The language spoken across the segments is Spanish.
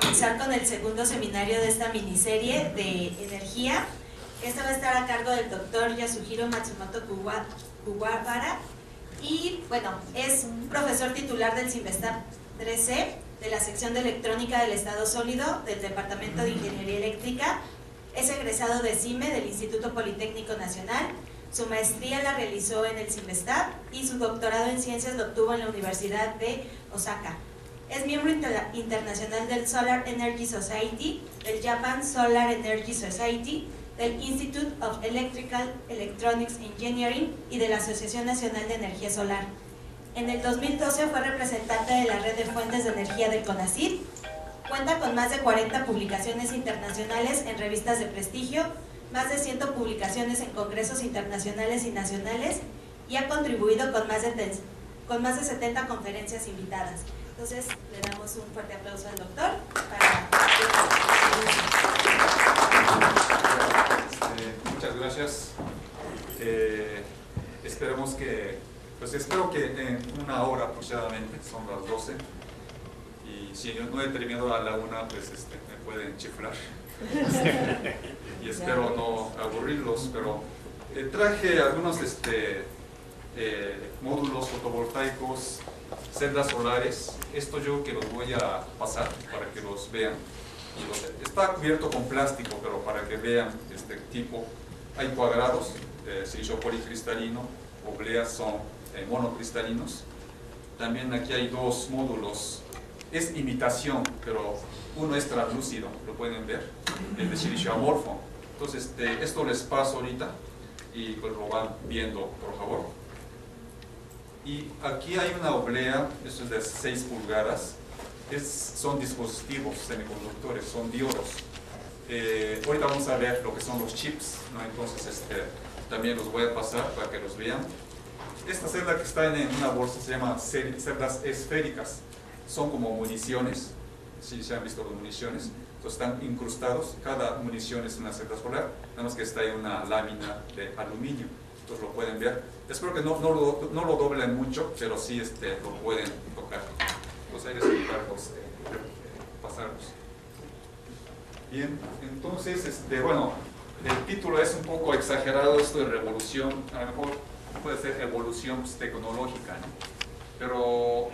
comenzar con el segundo seminario de esta miniserie de energía. Esta va a estar a cargo del doctor Yasuhiro Matsumoto Kuwabara y bueno, es profesor titular del CIMBESTAB 3C, de la sección de electrónica del estado sólido del Departamento de Ingeniería Eléctrica. Es egresado de CIME del Instituto Politécnico Nacional. Su maestría la realizó en el CIMBESTAB y su doctorado en ciencias lo obtuvo en la Universidad de Osaka. Es miembro internacional del Solar Energy Society, del Japan Solar Energy Society, del Institute of Electrical Electronics Engineering y de la Asociación Nacional de Energía Solar. En el 2012 fue representante de la Red de Fuentes de Energía del CONACYT. Cuenta con más de 40 publicaciones internacionales en revistas de prestigio, más de 100 publicaciones en congresos internacionales y nacionales y ha contribuido con más de 70 conferencias invitadas. Entonces, le damos un fuerte aplauso al doctor. Muchas gracias. Espero que en una hora aproximadamente, son las 12, y si yo no he terminado a la 1, pues me pueden chiflar. Y espero no aburrirlos, pero traje algunos módulos fotovoltaicos, celdas solares. Esto yo que los voy a pasar para que los vean. Está cubierto con plástico, pero para que vean este tipo. Hay cuadrados de silicio policristalino, obleas son monocristalinos. También aquí hay dos módulos. Es imitación, pero uno es translúcido, lo pueden ver, el de silicio amorfo. Entonces, esto les paso ahorita y pues lo van viendo, por favor. Y aquí hay una oblea, esto es de 6 pulgadas. Son dispositivos semiconductores, son diodos. Ahorita vamos a ver lo que son los chips, ¿no? Entonces también los voy a pasar para que los vean. Esta celda que está en una bolsa se llama celdas esféricas. Son como municiones, si se han visto las municiones. Entonces están incrustados, cada munición es una celda solar, nada más que está en una lámina de aluminio. Entonces lo pueden ver. Espero que no lo doblen mucho, pero sí lo pueden tocar. Entonces hay que explicarlos, pasarlos. Bien, entonces, bueno, el título es un poco exagerado, esto de revolución, a lo mejor puede ser evolución tecnológica, ¿no? Pero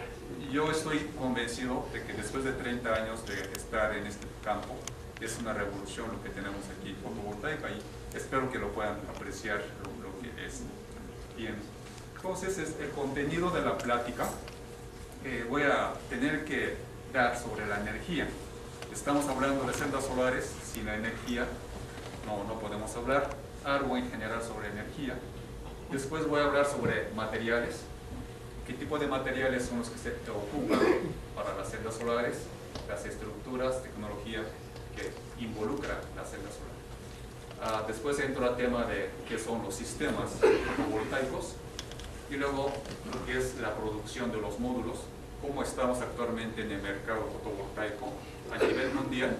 yo estoy convencido de que después de 30 años de estar en este campo, es una revolución lo que tenemos aquí, fotovoltaica, y espero que lo puedan apreciar lo que es. Bien, entonces el contenido de la plática voy a tener que dar sobre la energía. Estamos hablando de celdas solares, sin la energía no podemos hablar. Algo en general sobre energía. Después voy a hablar sobre materiales. ¿Qué tipo de materiales son los que se ocupan para las celdas solares? Las estructuras, tecnología que involucra las celdas solares. Después entro al tema de qué son los sistemas fotovoltaicos y luego lo que es la producción de los módulos, cómo estamos actualmente en el mercado fotovoltaico a nivel mundial,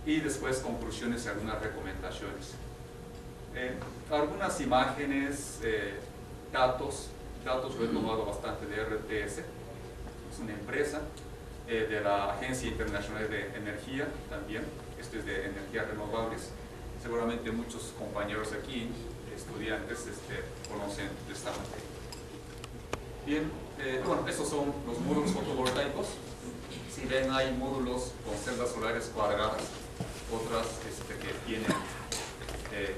y después conclusiones y algunas recomendaciones. Algunas imágenes, datos lo he tomado bastante de RTS, es una empresa, de la Agencia Internacional de Energía también, esto es de energías renovables. Seguramente muchos compañeros aquí, estudiantes, conocen de esta materia. Bien, bueno, estos son los módulos fotovoltaicos. Si ven, hay módulos con celdas solares cuadradas, otras que tienen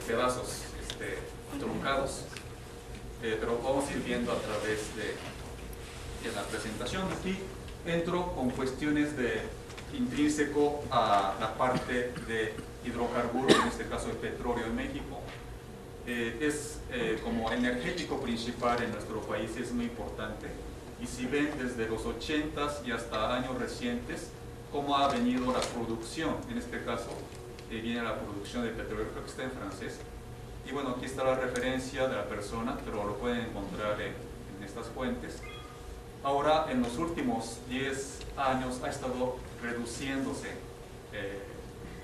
pedazos truncados, pero vamos a ir viendo a través de la presentación. Aquí entro con cuestiones de intrínseco a la parte de hidrocarburos, en este caso el petróleo en México. Es como energético principal en nuestro país, es muy importante. Y si ven desde los 80s y hasta años recientes, cómo ha venido la producción, en este caso viene la producción de petróleo, creo que está en francés. Y bueno, aquí está la referencia de la persona, pero lo pueden encontrar en estas fuentes. Ahora, en los últimos 10 años ha estado reduciéndose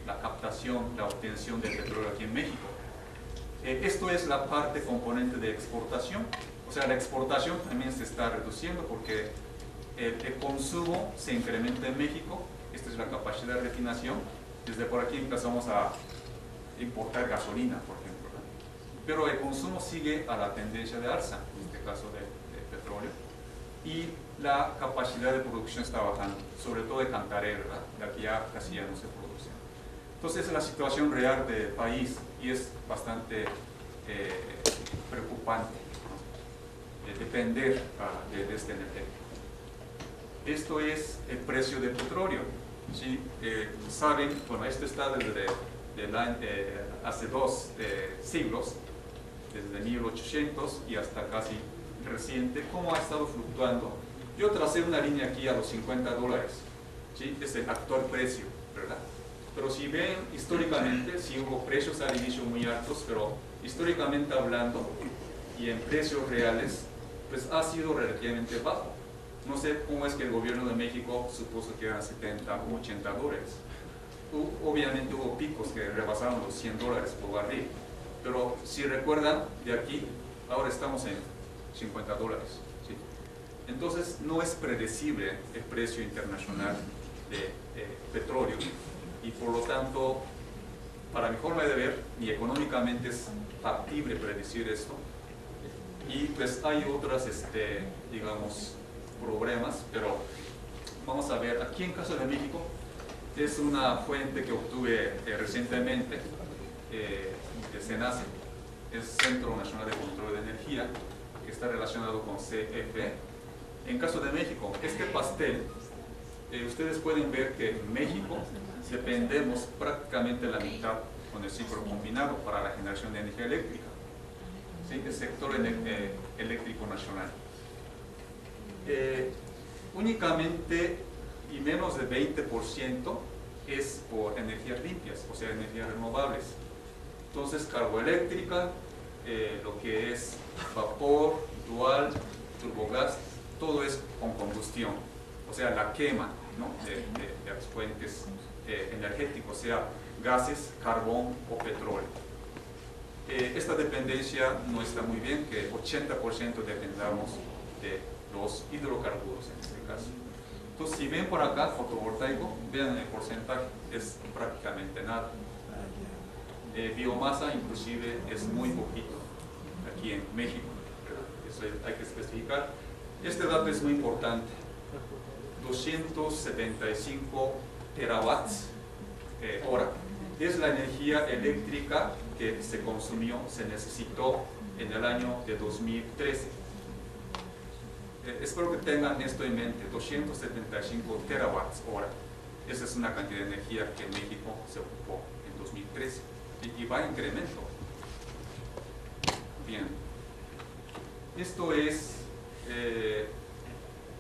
la captación, la obtención de petróleo aquí en México. Esto es la parte componente de exportación. O sea, la exportación también se está reduciendo porque el consumo se incrementa en México. Esta es la capacidad de refinación. Desde por aquí empezamos a importar gasolina, por ejemplo, ¿no? Pero el consumo sigue a la tendencia de alza, en este caso de petróleo, y la capacidad de producción está bajando, sobre todo de Cantarell, ¿verdad? De aquí ya casi ya no se produce. Entonces es la situación real del país y es bastante preocupante, ¿no? Depender de este energético. Esto es el precio del petróleo. ¿Sí? Saben, bueno, esto está desde hace 2 siglos, desde 1800 y hasta casi reciente, cómo ha estado fluctuando. Yo tracé una línea aquí a los $50, ¿sí? Es el actual precio, ¿verdad? Pero si ven históricamente, sí hubo precios al inicio muy altos, pero históricamente hablando y en precios reales, pues ha sido relativamente bajo. No sé cómo es que el gobierno de México supuso que eran $70 o $80. Obviamente hubo picos que rebasaron los $100 por barril, pero si recuerdan, de aquí, ahora estamos en $50, ¿sí? Entonces no es predecible el precio internacional de petróleo y por lo tanto, para mi forma de ver, ni económicamente es factible predecir esto. Y pues hay otras, digamos, problemas, pero vamos a ver, aquí en caso de México, es una fuente que obtuve recientemente de CENACE, es Centro Nacional de Control de Energía, que está relacionado con CFE. En caso de México, este pastel, ustedes pueden ver que en México dependemos prácticamente la mitad con el ciclo combinado para la generación de energía eléctrica, ¿sí? El sector eléctrico nacional. Únicamente y menos de 20% es por energías limpias, o sea, energías renovables. Entonces, carboeléctrica, lo que es vapor, dual, turbogás, todo es con combustión, o sea, la quema, ¿no? de las fuentes energéticas, sea gases, carbón o petróleo. Esta dependencia no está muy bien, que 80% dependamos de los hidrocarburos en este caso. Entonces, si ven por acá fotovoltaico, vean el porcentaje, es prácticamente nada. Biomasa inclusive es muy poquito aquí en México, ¿verdad? Eso hay que especificar. Este dato es muy importante, 275 terawatts hora. Es la energía eléctrica que se consumió, se necesitó en el año de 2013. Espero que tengan esto en mente, 275 terawatts hora. Esa es una cantidad de energía que en México se ocupó en 2013 y va en incremento. Bien, esto es,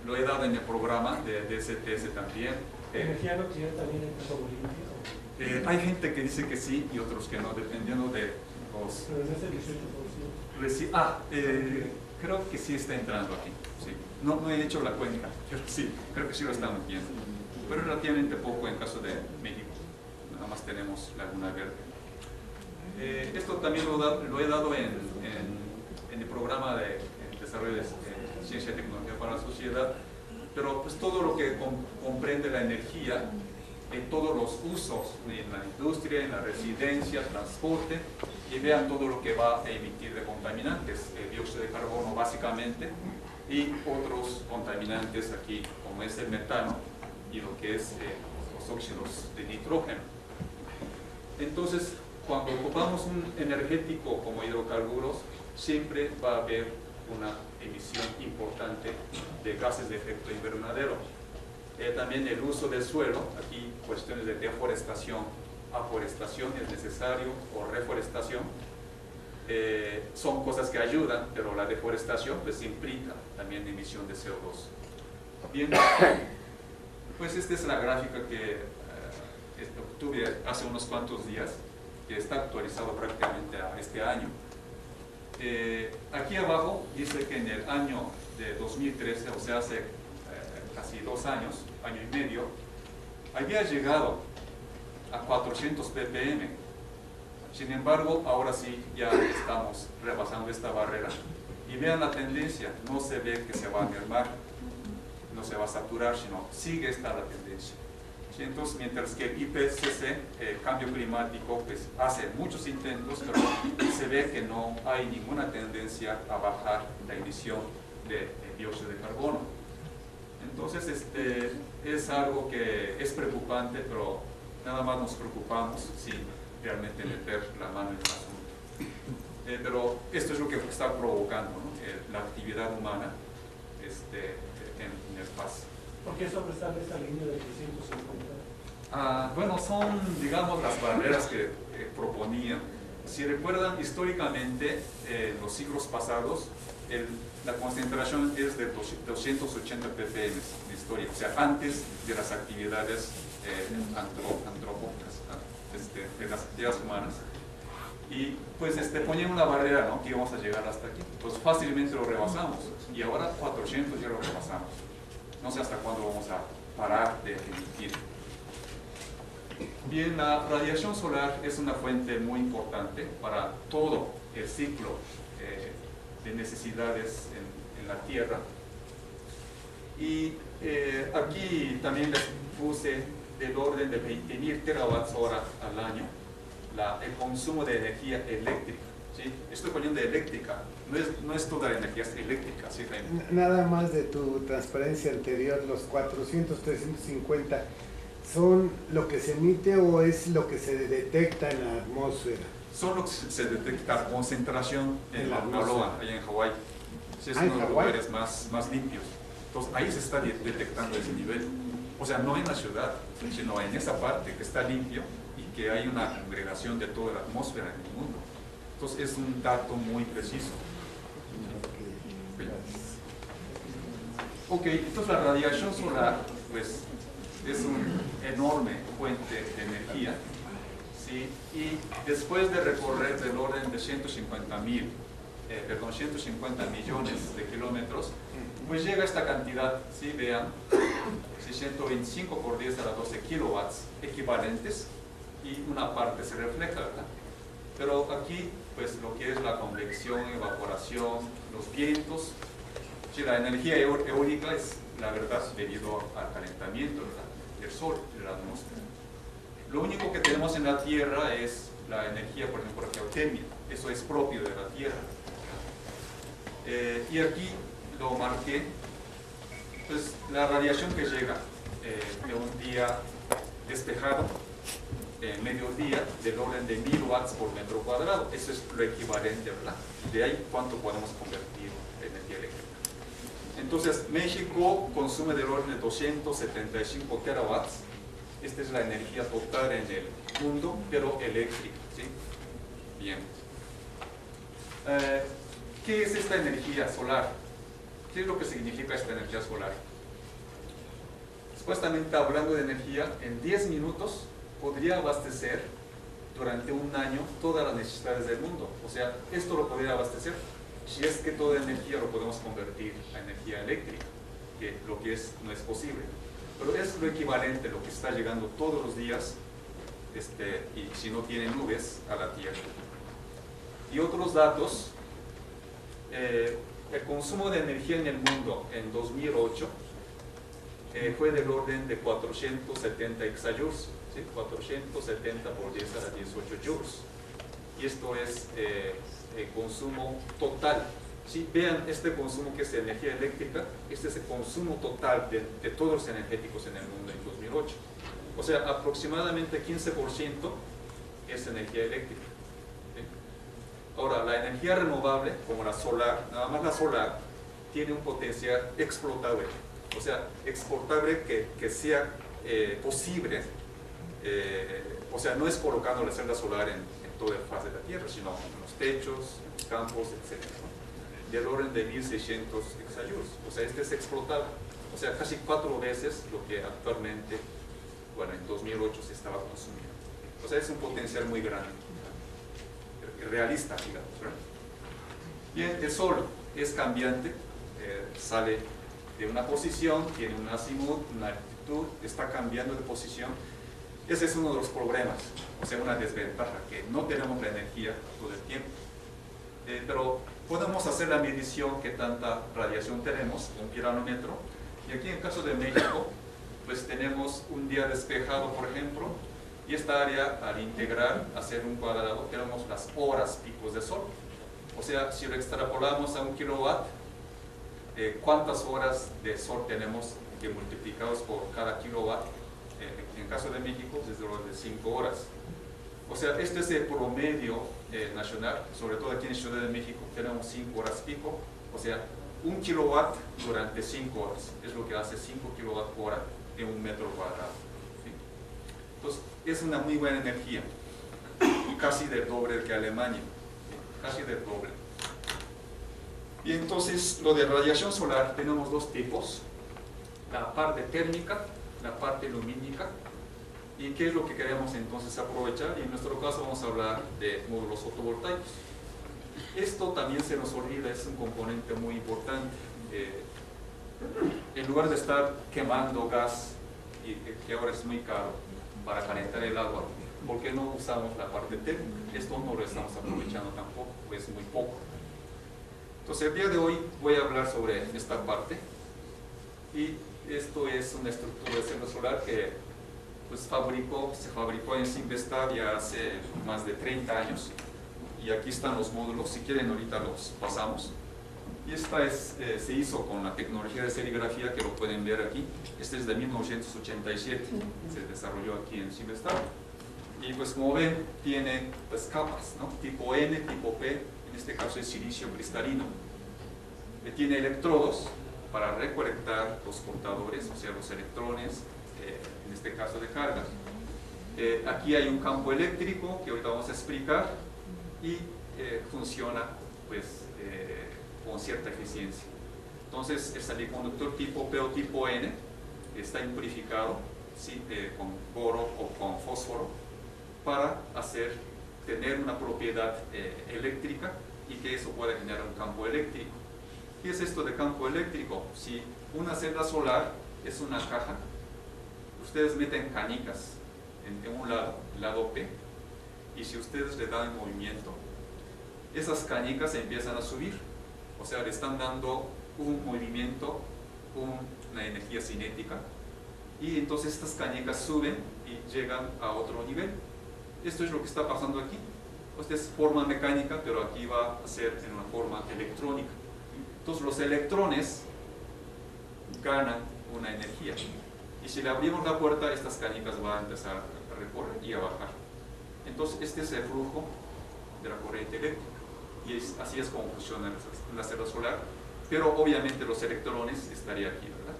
lo he dado en el programa de DCTS también. ¿Energía nuclear también en caso Bolivia? Hay gente que dice que sí y otros que no, dependiendo de los... Pero desde el 18%. Creo que sí está entrando aquí. Sí. No he hecho la cuenta, pero sí, creo que sí lo estamos viendo. Pero es relativamente poco en caso de México. Nada más tenemos Laguna Verde. Esto también lo he dado en el programa de desarrollo de ciencia y tecnología para la sociedad. Pero pues todo lo que comprende la energía, en todos los usos, en la industria, en la residencia, transporte, y vean todo lo que va a emitir de contaminantes, el dióxido de carbono básicamente, y otros contaminantes aquí, como es el metano y lo que es los óxidos de nitrógeno. Entonces, cuando ocupamos un energético como hidrocarburos, siempre va a haber una emisión importante de gases de efecto invernadero. También el uso del suelo, aquí cuestiones de deforestación, aforestación es necesario, o reforestación, son cosas que ayudan, pero la deforestación pues implica también emisión de CO2. Bien, pues esta es la gráfica que obtuve hace unos cuantos días, que está actualizado prácticamente a este año. Aquí abajo dice que en el año de 2013, o sea, hace casi 2 años, año y medio, había llegado a 400 ppm. Sin embargo, ahora sí ya estamos rebasando esta barrera. Y vean la tendencia, no se ve que se va a mermar. no se va a saturar, sino sigue esta la tendencia. ¿Sí? Entonces, mientras que el IPCC, cambio climático, pues hace muchos intentos, pero se ve que no hay ninguna tendencia a bajar la emisión de dióxido de carbono. Entonces, es algo que es preocupante, pero nada más nos preocupamos sin realmente meter la mano en el asunto. Pero esto es lo que está provocando, ¿no? La actividad humana en el espacio. ¿Por qué sobresale esta línea de 350? Bueno, son, digamos, las barreras que proponían. Si recuerdan, históricamente, en los siglos pasados, la concentración es de 280 ppm de historia, o sea, antes de las actividades antropógenas, de las actividades humanas. Y pues ponían una barrera, ¿no? Que íbamos a llegar hasta aquí. Pues fácilmente lo rebasamos. Y ahora 400 ya lo rebasamos. No sé hasta cuándo vamos a parar de emitir. Bien, la radiación solar es una fuente muy importante para todo el ciclo de necesidades en la Tierra. Y aquí también les puse del orden de 20.000 terawatts hora al año el consumo de energía eléctrica. ¿Sí? Estoy poniendo eléctrica, no es toda la energía, es eléctrica. ¿Sí? Nada más de tu transparencia anterior, los 400, 350, ¿son lo que se emite o es lo que se detecta en la atmósfera? Son lo que se detecta concentración en la Mauna, allá en Hawái. Sí, es uno de los lugares más limpios. Entonces ahí se está detectando ese nivel. O sea, no en la ciudad, sino en esa parte que está limpio y que hay una congregación de toda la atmósfera en el mundo. Entonces es un dato muy preciso. Ok, entonces la radiación solar pues, es una enorme fuente de energía, ¿sí? Y después de recorrer del orden de 150 millones de kilómetros, pues llega esta cantidad, ¿sí? Vean, 125 por 10 a la 12 kilowatts equivalentes y una parte se refleja, ¿verdad? Pero aquí, pues lo que es la convección, evaporación, los vientos, sí, la energía eólica es, la verdad, debido al calentamiento, ¿verdad?, del sol, de la atmósfera. Lo único que tenemos en la Tierra es la energía, por ejemplo, la geotermia. Eso es propio de la Tierra. Y aquí lo marqué, pues la radiación que llega de un día despejado, mediodía, del orden de 1000 watts por metro cuadrado. Eso es lo equivalente, ¿verdad? De ahí cuánto podemos convertir en energía eléctrica. Entonces, México consume del orden de 275 terawatts. Esta es la energía total en el mundo, pero eléctrica, ¿sí? Bien. ¿Qué es esta energía solar? ¿Qué es lo que significa esta energía solar? Supuestamente, hablando de energía, en 10 minutos podría abastecer durante un año todas las necesidades del mundo. O sea, esto lo podría abastecer si es que toda energía lo podemos convertir a energía eléctrica, que lo que no es posible. Pero es lo equivalente, lo que está llegando todos los días, y si no tiene nubes, a la Tierra. Y otros datos, el consumo de energía en el mundo en 2008 fue del orden de 470 exajoules, ¿sí? 470 por 10 a la 18 joules. Y esto es el consumo total. ¿Sí? Vean este consumo que es de energía eléctrica, este es el consumo total de todos los energéticos en el mundo en 2008. O sea, aproximadamente 15% es energía eléctrica. ¿Sí? Ahora, la energía renovable, como la solar, nada más la solar, tiene un potencial explotable. O sea, exportable que sea posible, o sea, no es colocando la celda solar en toda la faz de la Tierra, sino en los techos, en los campos, etc., ¿no? Del orden de 1600 exajoules. O sea, este es explotable. O sea, casi 4 veces lo que actualmente, bueno, en 2008 se estaba consumiendo. O sea, es un potencial muy grande, realista, digamos, ¿verdad? Bien, el Sol es cambiante, sale de una posición, tiene un azimut, una altitud, está cambiando de posición. Ese es uno de los problemas, o sea, una desventaja, que no tenemos la energía todo el tiempo. Pero podemos hacer la medición que tanta radiación tenemos, un piranómetro, Y aquí en el caso de México, pues tenemos un día despejado, por ejemplo, y esta área al integrar, hacer un cuadrado, tenemos las horas picos de sol. O sea, si lo extrapolamos a 1 kilowatt, ¿cuántas horas de sol tenemos que multiplicados por cada kilowatt? En el caso de México, desde orden de 5 horas. O sea, este es el promedio nacional, sobre todo aquí en Ciudad de México, tenemos 5 horas pico, o sea, 1 kilowatt durante 5 horas, es lo que hace 5 kilowatt hora en 1 metro cuadrado. ¿Sí? Entonces, es una muy buena energía, casi del doble que Alemania, ¿sí? Casi del doble. Y entonces, lo de radiación solar, tenemos dos tipos, la parte térmica, la parte lumínica. ¿Y qué es lo que queremos entonces aprovechar? Y en nuestro caso vamos a hablar de módulos fotovoltaicos. Esto también se nos olvida, es un componente muy importante. En lugar de estar quemando gas, y que ahora es muy caro para calentar el agua, ¿por qué no usamos la parte térmica? Esto no lo estamos aprovechando tampoco, es muy poco. Entonces el día de hoy voy a hablar sobre esta parte. Y esto es una estructura de celda solar que pues se fabricó en Simvestab ya hace más de 30 años. Y aquí están los módulos, si quieren ahorita los pasamos. Y esta se hizo con la tecnología de serigrafía, que lo pueden ver aquí. Este es de 1987, se desarrolló aquí en Simvestab. Y pues como ven, tiene pues capas, ¿no? Tipo N, tipo P, en este caso es silicio cristalino. Tiene electrodos para recolectar los portadores, o sea, los electrones, en este caso de carga. Aquí hay un campo eléctrico que ahorita vamos a explicar y funciona pues con cierta eficiencia. Entonces el semiconductor tipo P o tipo N está impurificado, ¿sí? Con boro o con fósforo para tener una propiedad eléctrica y que eso pueda generar un campo eléctrico. ¿Qué es esto de campo eléctrico? Si una celda solar es una caja, ustedes meten canicas en un lado, el lado P, y si ustedes le dan movimiento, esas canicas empiezan a subir, o sea, le están dando un movimiento, una energía cinética, y entonces estas canicas suben y llegan a otro nivel. Esto es lo que está pasando aquí. Esta es forma mecánica, pero aquí va a ser en una forma electrónica. Entonces los electrones ganan una energía. Y si le abrimos la puerta, estas canicas van a empezar a recorrer y a bajar. Entonces este es el flujo de la corriente eléctrica. Y así es como funciona la celda solar. Pero obviamente los electrones estarían aquí, ¿verdad?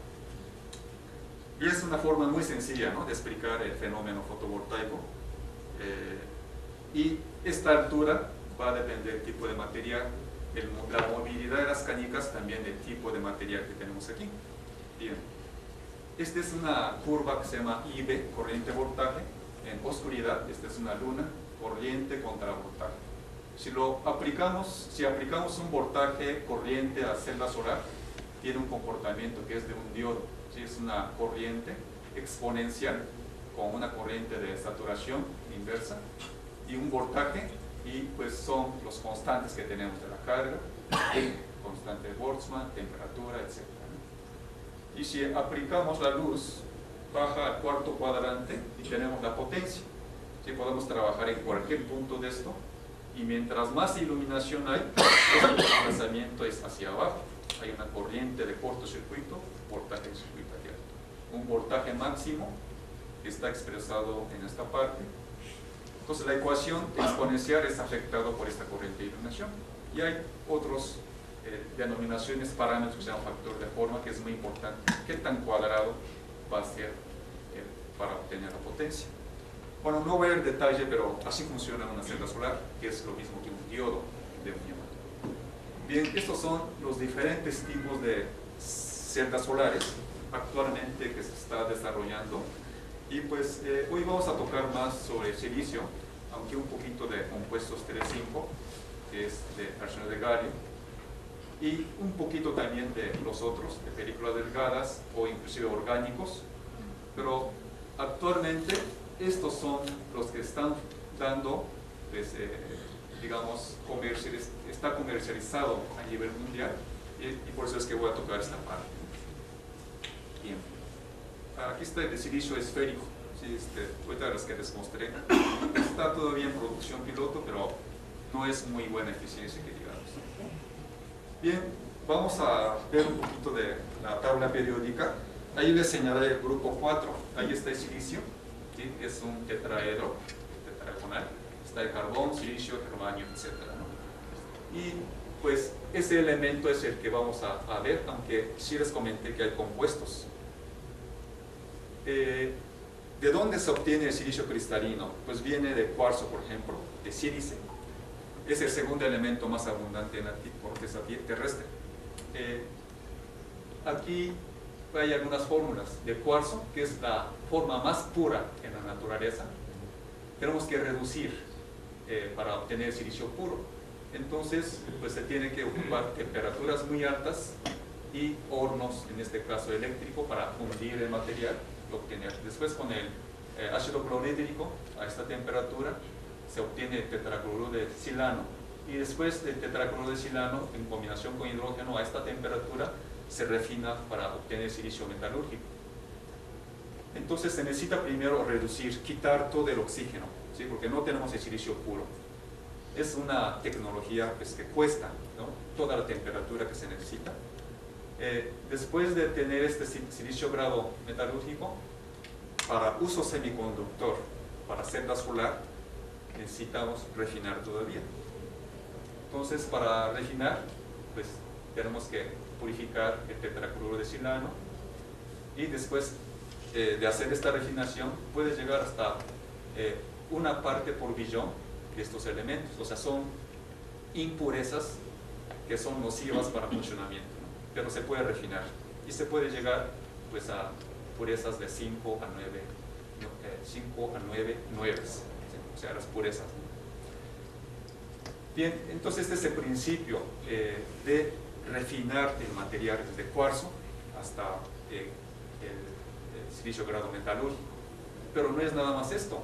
Y es una forma muy sencilla, ¿no?, de explicar el fenómeno fotovoltaico. Y esta altura va a depender del tipo de material, la movilidad de las canicas, también del tipo de material que tenemos aquí. Bien. Esta es una curva que se llama IV, corriente-voltaje, en oscuridad. Esta es una luna, corriente contra voltaje. Si aplicamos un voltaje corriente a celda solar, tiene un comportamiento que es de un diodo. ¿Sí? Es una corriente exponencial con una corriente de saturación inversa y un voltaje, y pues son los constantes que tenemos de la carga, constante de Boltzmann, temperatura, etc. Y si aplicamos la luz, baja al cuarto cuadrante y tenemos la potencia. ¿Sí? Podemos trabajar en cualquier punto de esto, y mientras más iluminación hay, el desplazamiento es hacia abajo. Hay una corriente de cortocircuito, voltaje de circuito abierto. Un voltaje máximo que está expresado en esta parte. Entonces la ecuación exponencial es afectada por esta corriente de iluminación. Y hay otros denominaciones, parámetros que se llaman factor de forma, que es muy importante. ¿Qué tan cuadrado va a ser para obtener la potencia? Bueno, no voy a ver el detalle, pero así funciona una celda solar, que es lo mismo que un diodo de unión. Bien, estos son los diferentes tipos de celdas solares actualmente que se está desarrollando. Y pues hoy vamos a tocar más sobre silicio, aunque un poquito de compuestos 3,5, que es de arsenio de galio, y un poquito también de los otros, de películas delgadas o inclusive orgánicos. Pero actualmente estos son los que están dando, pues, digamos, está comercializado a nivel mundial, y por eso es que voy a tocar esta parte. Bien. Aquí está el de silicio esférico, ¿sí? Ahorita las que les mostré. Está todavía en producción piloto, pero no es muy buena eficiencia que digamos. Bien, vamos a ver un poquito de la tabla periódica. Ahí les señalé el grupo 4, ahí está el silicio, ¿sí? Es un tetraedro, tetragonal, está el carbón, silicio, germanio, etc., ¿no? Y pues ese elemento es el que vamos a ver, aunque sí les comenté que hay compuestos. ¿De dónde se obtiene el silicio cristalino? Pues viene de cuarzo, por ejemplo, de sílice. Es el segundo elemento más abundante en la corteza terrestre. Aquí hay algunas fórmulas de cuarzo, que es la forma más pura en la naturaleza. Tenemos que reducir para obtener silicio puro. Entonces, pues se tiene que ocupar temperaturas muy altas y hornos, en este caso eléctrico, para fundir el material y obtener. Después, con el ácido clorhídrico, a esta temperatura, se obtiene tetracloruro de silano. Y después del tetracloruro de silano, en combinación con hidrógeno, a esta temperatura, se refina para obtener silicio metalúrgico. Entonces se necesita primero reducir, quitar todo el oxígeno, ¿sí? Porque no tenemos el silicio puro. Es una tecnología pues, que cuesta, ¿no? Toda la temperatura que se necesita. Después de tener este silicio grado metalúrgico, para uso semiconductor, para celda solar, necesitamos refinar todavía. Entonces, para refinar, pues tenemos que purificar el tetracloruro de silano y después de hacer esta refinación puede llegar hasta una parte por billón de estos elementos, o sea, son impurezas que son nocivas para el funcionamiento, ¿no? Pero se puede refinar y se puede llegar pues a purezas de 5 a 9 nueves, o sea, las purezas. Bien, entonces este es el principio de refinar el material desde cuarzo hasta el silicio grado metalúrgico. Pero no es nada más esto.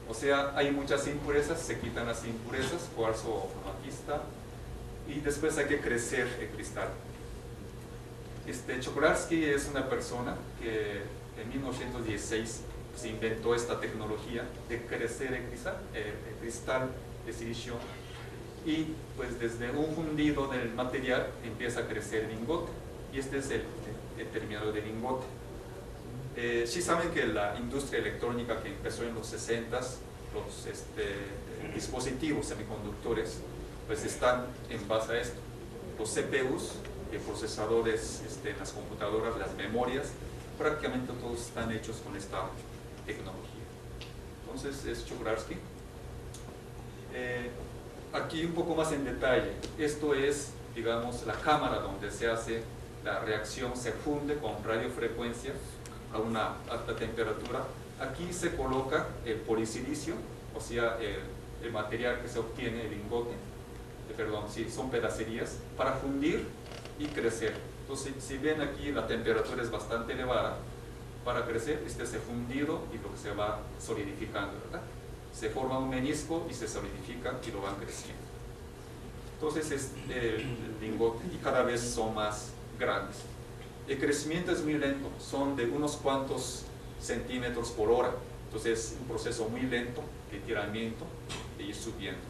O sea, hay muchas impurezas, se quitan las impurezas, cuarzo amatista, y después hay que crecer el cristal. Czochralski es una persona que en 1916 se inventó esta tecnología de crecer el cristal de silicio, y pues desde un fundido del material empieza a crecer el lingote, y este es el terminado del lingote. Sí saben que la industria electrónica que empezó en los 60s, los dispositivos semiconductores, pues están en base a esto. Los CPUs, procesadores en las computadoras, las memorias, prácticamente todos están hechos con esta tecnología. Entonces es Czochralski. Aquí un poco más en detalle, esto es, digamos, la cámara donde se hace la reacción, se funde con radiofrecuencia a una alta temperatura. Aquí se coloca el polisilicio, o sea, el material que se obtiene, el lingote, perdón, sí, son pedacerías, para fundir y crecer. Entonces, si ven aquí, la temperatura es bastante elevada. Para crecer, este es el fundido y lo que se va solidificando, ¿verdad? Se forma un menisco y se solidifica y lo van creciendo. Entonces, es el lingote y cada vez son más grandes. El crecimiento es muy lento, son de unos cuantos centímetros por hora. Entonces es un proceso muy lento de tiramiento e ir subiendo.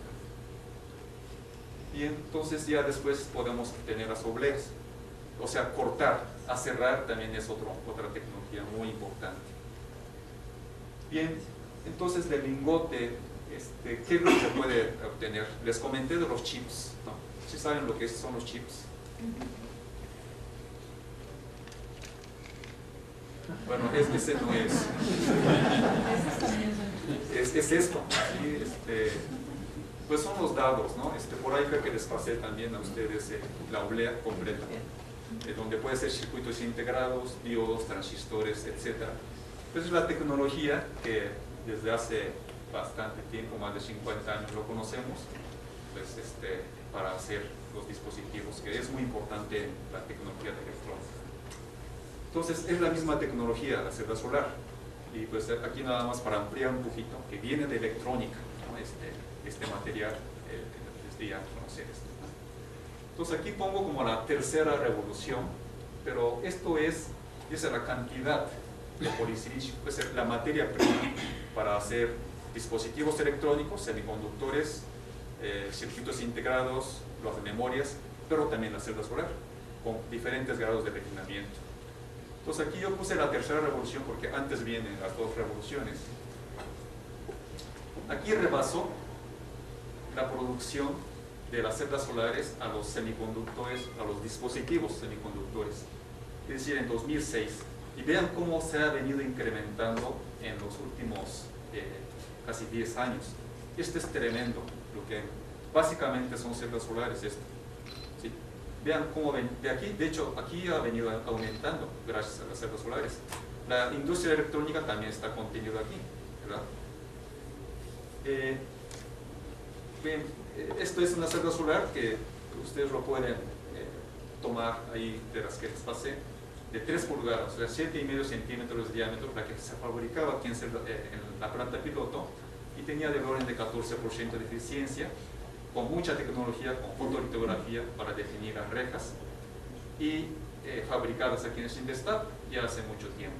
Y entonces ya después podemos tener las obleas, o sea, cortar, aserrar también es otra tecnología muy importante. Bien, entonces del lingote, ¿qué es lo que se puede obtener? Les comenté de los chips, ¿no? ¿Sí saben lo que son los chips? Bueno, ese no es. Es esto. ¿Sí? Pues son los dados, ¿no? Por ahí creo que les pasé también a ustedes la oblea completa, donde puede ser circuitos integrados, diodos, transistores, etc. Pues es la tecnología que desde hace bastante tiempo, más de 50 años lo conocemos, pues para hacer los dispositivos, que es muy importante la tecnología de electrónica. Entonces es la misma tecnología, la celda solar, y pues aquí nada más para ampliar un poquito, que viene de electrónica, ¿no? este material, les di a conocer esto. Entonces aquí pongo como la tercera revolución, pero esto es Esa es la cantidad de polisilicio, es la materia prima para hacer dispositivos electrónicos, semiconductores, circuitos integrados, las memorias, pero también la celda solar, con diferentes grados de refinamiento. Entonces aquí yo puse la tercera revolución porque antes vienen las dos revoluciones. Aquí rebasó la producción de las celdas solares a los semiconductores, a los dispositivos semiconductores, es decir, en 2006. Y vean cómo se ha venido incrementando en los últimos casi 10 años. Esto es tremendo, lo que básicamente son celdas solares esto. ¿Sí? Vean cómo ven, de aquí, de hecho, aquí ha venido aumentando gracias a las celdas solares. La industria electrónica también está contenida aquí, ¿verdad? Bien, esto es una celda solar que ustedes lo pueden tomar ahí de las que les pasé, de 3 pulgadas, o sea, 7,5 centímetros de diámetro, la que se fabricaba aquí en la planta piloto, y tenía del orden de 14% de eficiencia, con mucha tecnología, con fotolitografía para definir las rejas, y fabricadas aquí en Cinvestav ya hace mucho tiempo.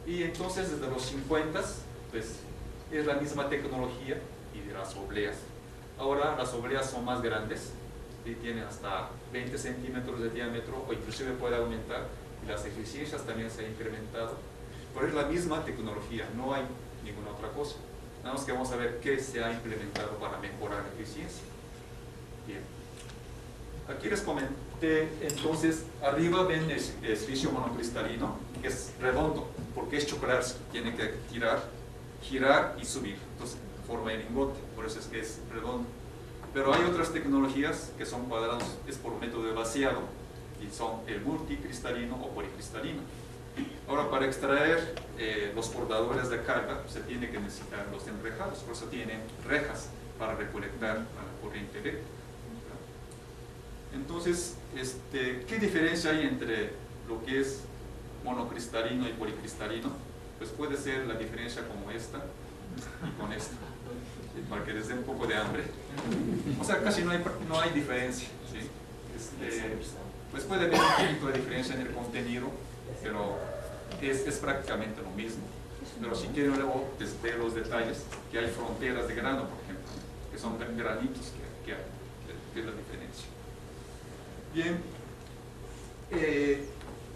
Y entonces desde los 50, pues es la misma tecnología y de las obleas. Ahora las obleas son más grandes y tienen hasta 20 centímetros de diámetro o inclusive puede aumentar, y las eficiencias también se han incrementado, pero es la misma tecnología, no hay ninguna otra cosa. Nada más que vamos a ver qué se ha implementado para mejorar la eficiencia. Bien, aquí les comenté, entonces arriba ven el silicio monocristalino, que es redondo porque es chocolate, tiene que girar y subir, entonces forma el lingote, por eso es que es redondo. Pero hay otras tecnologías que son cuadrados, es por método de vaciado, y son el multicristalino o policristalino. Ahora, para extraer los portadores de carga, se tiene que necesitar los enrejados, por eso tienen rejas para recolectar la corriente eléctrica. Entonces, ¿qué diferencia hay entre lo que es monocristalino y policristalino? Pues puede ser la diferencia como esta y con esta, para que les dé un poco de hambre. O sea, casi no hay diferencia, ¿sí? Pues puede haber un poquito de diferencia en el contenido, pero es prácticamente lo mismo. Pero si quieren luego ver los detalles, que hay fronteras de grano, por ejemplo, que son granitos que es la diferencia. Bien,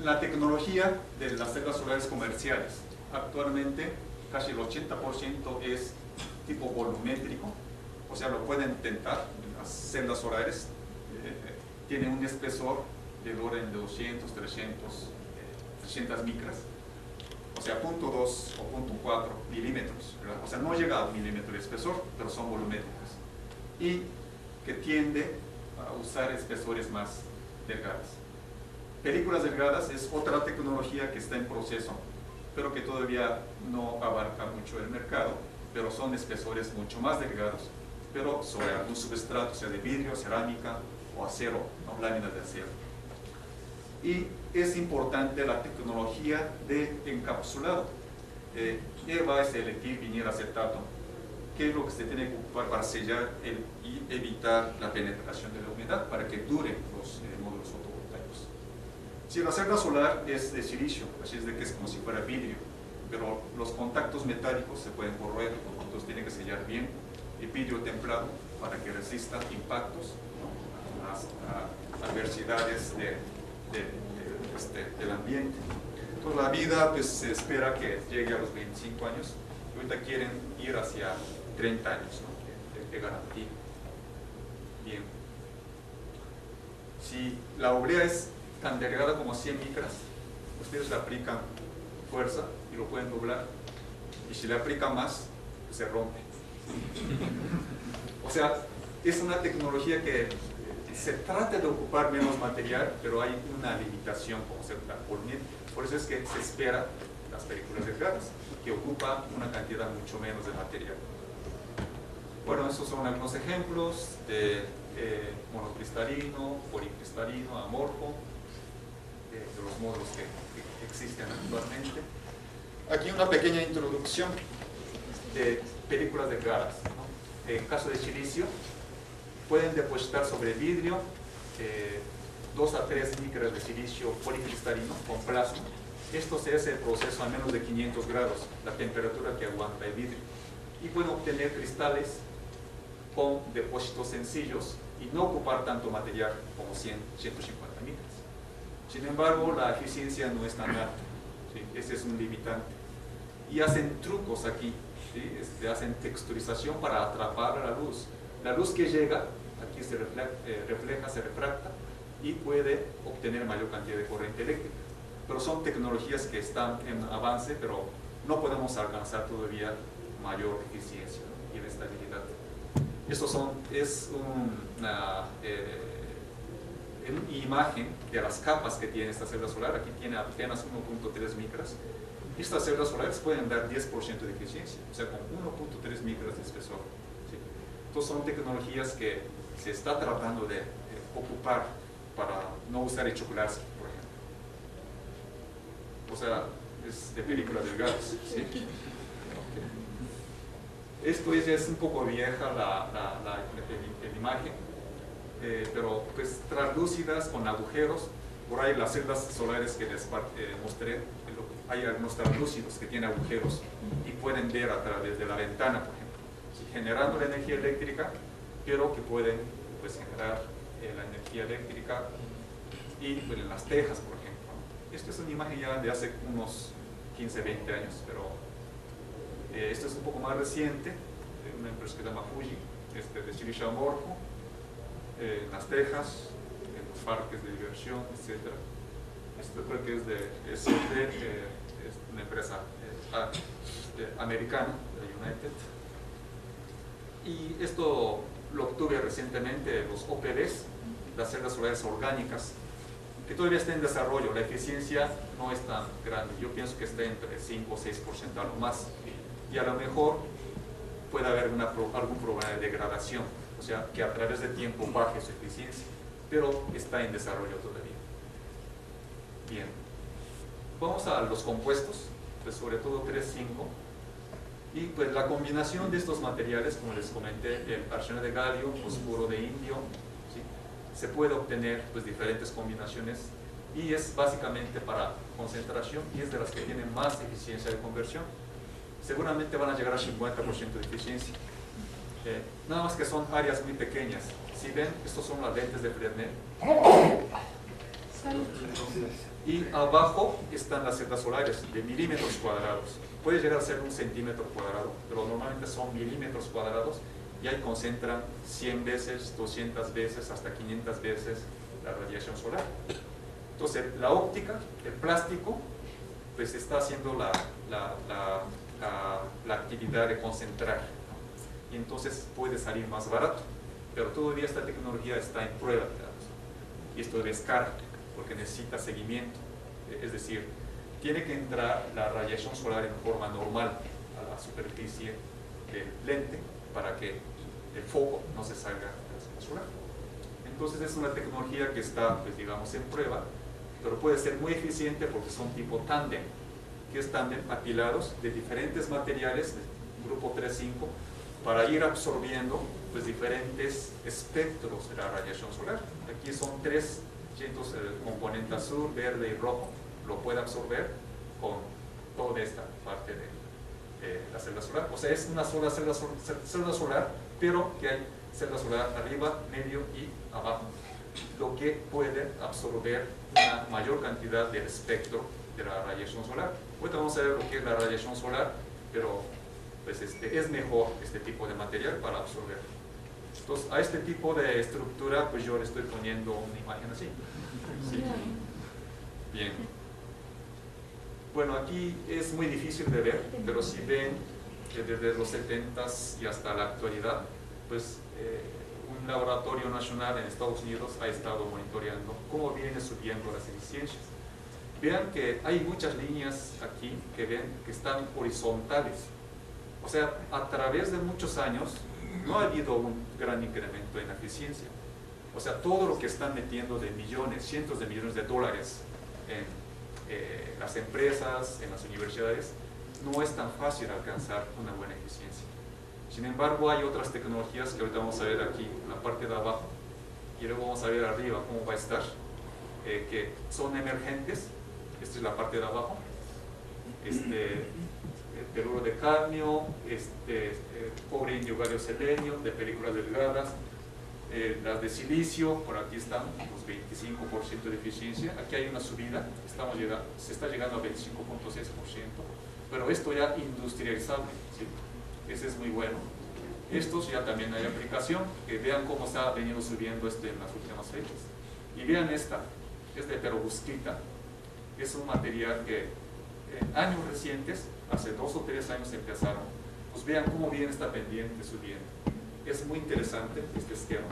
la tecnología de las celdas solares comerciales. Actualmente casi el 80% es tipo volumétrico, o sea, lo pueden intentar. Las celdas solares tienen un espesor del orden de 200, 300 micras, o sea, 0.2 o 0.4 milímetros, ¿verdad? O sea, no llega a 1 milímetro de espesor, pero son volumétricas, y que tiende a usar espesores más delgadas. Películas delgadas es otra tecnología que está en proceso, pero que todavía no abarca mucho el mercado, pero son espesores mucho más delgados, pero sobre algún substrato, sea de vidrio, cerámica o acero, ¿no? Láminas de acero. Y es importante la tecnología de encapsulado. EVA es el etilvinilacetato, que es lo que se tiene que ocupar para sellar y evitar la penetración de la humedad para que duren los módulos fotovoltaicos. Si la celda solar es de silicio, así es de que es como si fuera vidrio, pero los contactos metálicos se pueden corroer, entonces tiene que sellar bien el vidrio templado para que resista impactos, ¿no? Las adversidades del ambiente. Entonces la vida pues, se espera que llegue a los 25 años y ahorita quieren ir hacia 30 años, ¿no? de garantía. Bien. Si la oblea es tan delgada como 100 micras, ustedes le aplican fuerza y lo pueden doblar, y si le aplican más, pues se rompe. O sea, es una tecnología que se trata de ocupar menos material, pero hay una limitación como ser la volumétrica. Por eso es que se espera las películas delgadas, que ocupa una cantidad mucho menos de material. Bueno, estos son algunos ejemplos de monocristalino, policristalino, amorfo, de los módulos que existen actualmente. Aquí una pequeña introducción de películas delgadas, ¿no? En caso de silicio, pueden depositar sobre vidrio 2 a 3 micras de silicio policristalino con plasma. Esto se hace el proceso a menos de 500 grados, la temperatura que aguanta el vidrio. Y pueden obtener cristales con depósitos sencillos y no ocupar tanto material como 100, 150 micras. Sin embargo, la eficiencia no es tan alta, ¿sí? Ese es un limitante. Y hacen trucos aquí, ¿sí? Hacen texturización para atrapar la luz. La luz que llega, aquí se refleja, se refracta y puede obtener mayor cantidad de corriente eléctrica. Pero son tecnologías que están en avance, pero no podemos alcanzar todavía mayor eficiencia, ¿no? Y estabilidad. Esto es una imagen de las capas que tiene esta celda solar. Aquí tiene apenas 1.3 micras. Estas celdas solares pueden dar 10% de eficiencia, o sea, con 1.3 micras de espesor, ¿sí? Entonces son tecnologías que se está tratando de ocupar para no usar hecho plástico, por ejemplo. O sea, es de película del gas, ¿sí? Okay. Esto es un poco vieja la imagen, pero pues translúcidas con agujeros. Por ahí las celdas solares que les mostré, hay algunos translúcidos que tienen agujeros y pueden ver a través de la ventana, por ejemplo, ¿sí? Generando la energía eléctrica, pero que pueden pues, generar la energía eléctrica y pues, en las tejas, por ejemplo. Esto es una imagen ya de hace unos 15, 20 años, pero esto es un poco más reciente, de una empresa que se llama Fuji, de silicio amorfo, en las tejas, en los parques de diversión, etc. Esto creo que es de una empresa americana, de United. Y esto lo obtuve recientemente, los OPDs, las celdas solares orgánicas, que todavía está en desarrollo. La eficiencia no es tan grande, yo pienso que está entre 5 o 6% a lo más, y a lo mejor puede haber algún problema de degradación, o sea, que a través de tiempo baje su eficiencia, pero está en desarrollo todavía. Bien, vamos a los compuestos, pues sobre todo 3,5, y pues la combinación de estos materiales, como les comenté, el arsenio de galio, fosfuro de indio, ¿sí? Se puede obtener pues diferentes combinaciones y es básicamente para concentración y es de las que tienen más eficiencia de conversión. Seguramente van a llegar a 50% de eficiencia. Nada más que son áreas muy pequeñas. Si ven, estos son las lentes de Fresnel. Y abajo están las celdas solares de milímetros cuadrados. Puede llegar a ser 1 centímetro cuadrado, pero normalmente son milímetros cuadrados y ahí concentran 100 veces, 200 veces, hasta 500 veces la radiación solar. Entonces, la óptica, el plástico, pues está haciendo la actividad de concentrar, ¿no? Y entonces puede salir más barato, pero todavía esta tecnología está en prueba, digamos, y esto es caro porque necesita seguimiento, es decir, tiene que entrar la radiación solar en forma normal a la superficie del lente para que el foco no se salga de la solar. Entonces es una tecnología que está, pues, digamos, en prueba, pero puede ser muy eficiente porque son tipo tándem, que es tándem apilados de diferentes materiales, grupo 3,5, para ir absorbiendo pues, diferentes espectros de la radiación solar. Aquí son 3 componentes azul, verde y rojo, lo puede absorber con toda esta parte de la celda solar. O sea, es una sola celda solar, pero que hay celda solar arriba, medio y abajo, lo que puede absorber una mayor cantidad del espectro de la radiación solar. Ahorita vamos a ver lo que es la radiación solar, pero pues, es mejor este tipo de material para absorber. Entonces, a este tipo de estructura, pues yo le estoy poniendo una imagen así. ¿Sí? Bien. Bueno, aquí es muy difícil de ver, pero si ven que desde los 70s y hasta la actualidad, pues un laboratorio nacional en Estados Unidos ha estado monitoreando cómo viene subiendo las eficiencias. Vean que hay muchas líneas aquí que ven que están horizontales. O sea, a través de muchos años no ha habido un gran incremento en la eficiencia. O sea, todo lo que están metiendo de millones, cientos de millones de dólares en las empresas, en las universidades, no es tan fácil alcanzar una buena eficiencia. Sin embargo, hay otras tecnologías que ahorita vamos a ver aquí en la parte de abajo y luego vamos a ver arriba cómo va a estar. que son emergentes. Esta es la parte de abajo. Teluro de cadmio, cobre, indio, galio, selenio, de películas delgadas, las de silicio, por aquí están, los 25% de eficiencia. Aquí hay una subida, se está llegando a 25.6%, pero esto ya industrializable, ¿sí? Ese es muy bueno. Estos ya también hay aplicación, que vean cómo está venido subiendo en las últimas fechas. Y vean esta, es de perovskita, es un material que en años recientes, hace 2 o 3 años empezaron, pues vean cómo viene esta pendiente subiendo. Es muy interesante este esquema,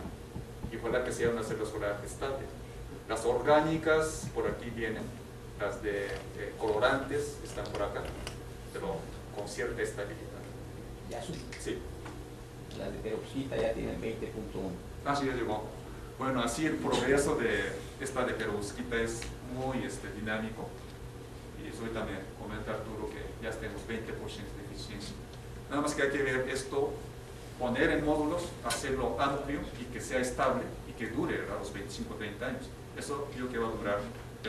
y ojalá que sea una celda solar estable. Las orgánicas por aquí vienen, las de colorantes están por acá, pero con cierta estabilidad. Ya subió. Sí. La de peroxita ya tiene 20.1. Ah, sí, ya llegó. Bueno, así el progreso de esta de perovskita es muy dinámico. Y eso ahorita me comenta Arturo que ya tenemos 20% de eficiencia. Nada más que hay que ver esto, poner en módulos, hacerlo amplio y que sea estable y que dure a los 25 o 30 años. Eso yo creo que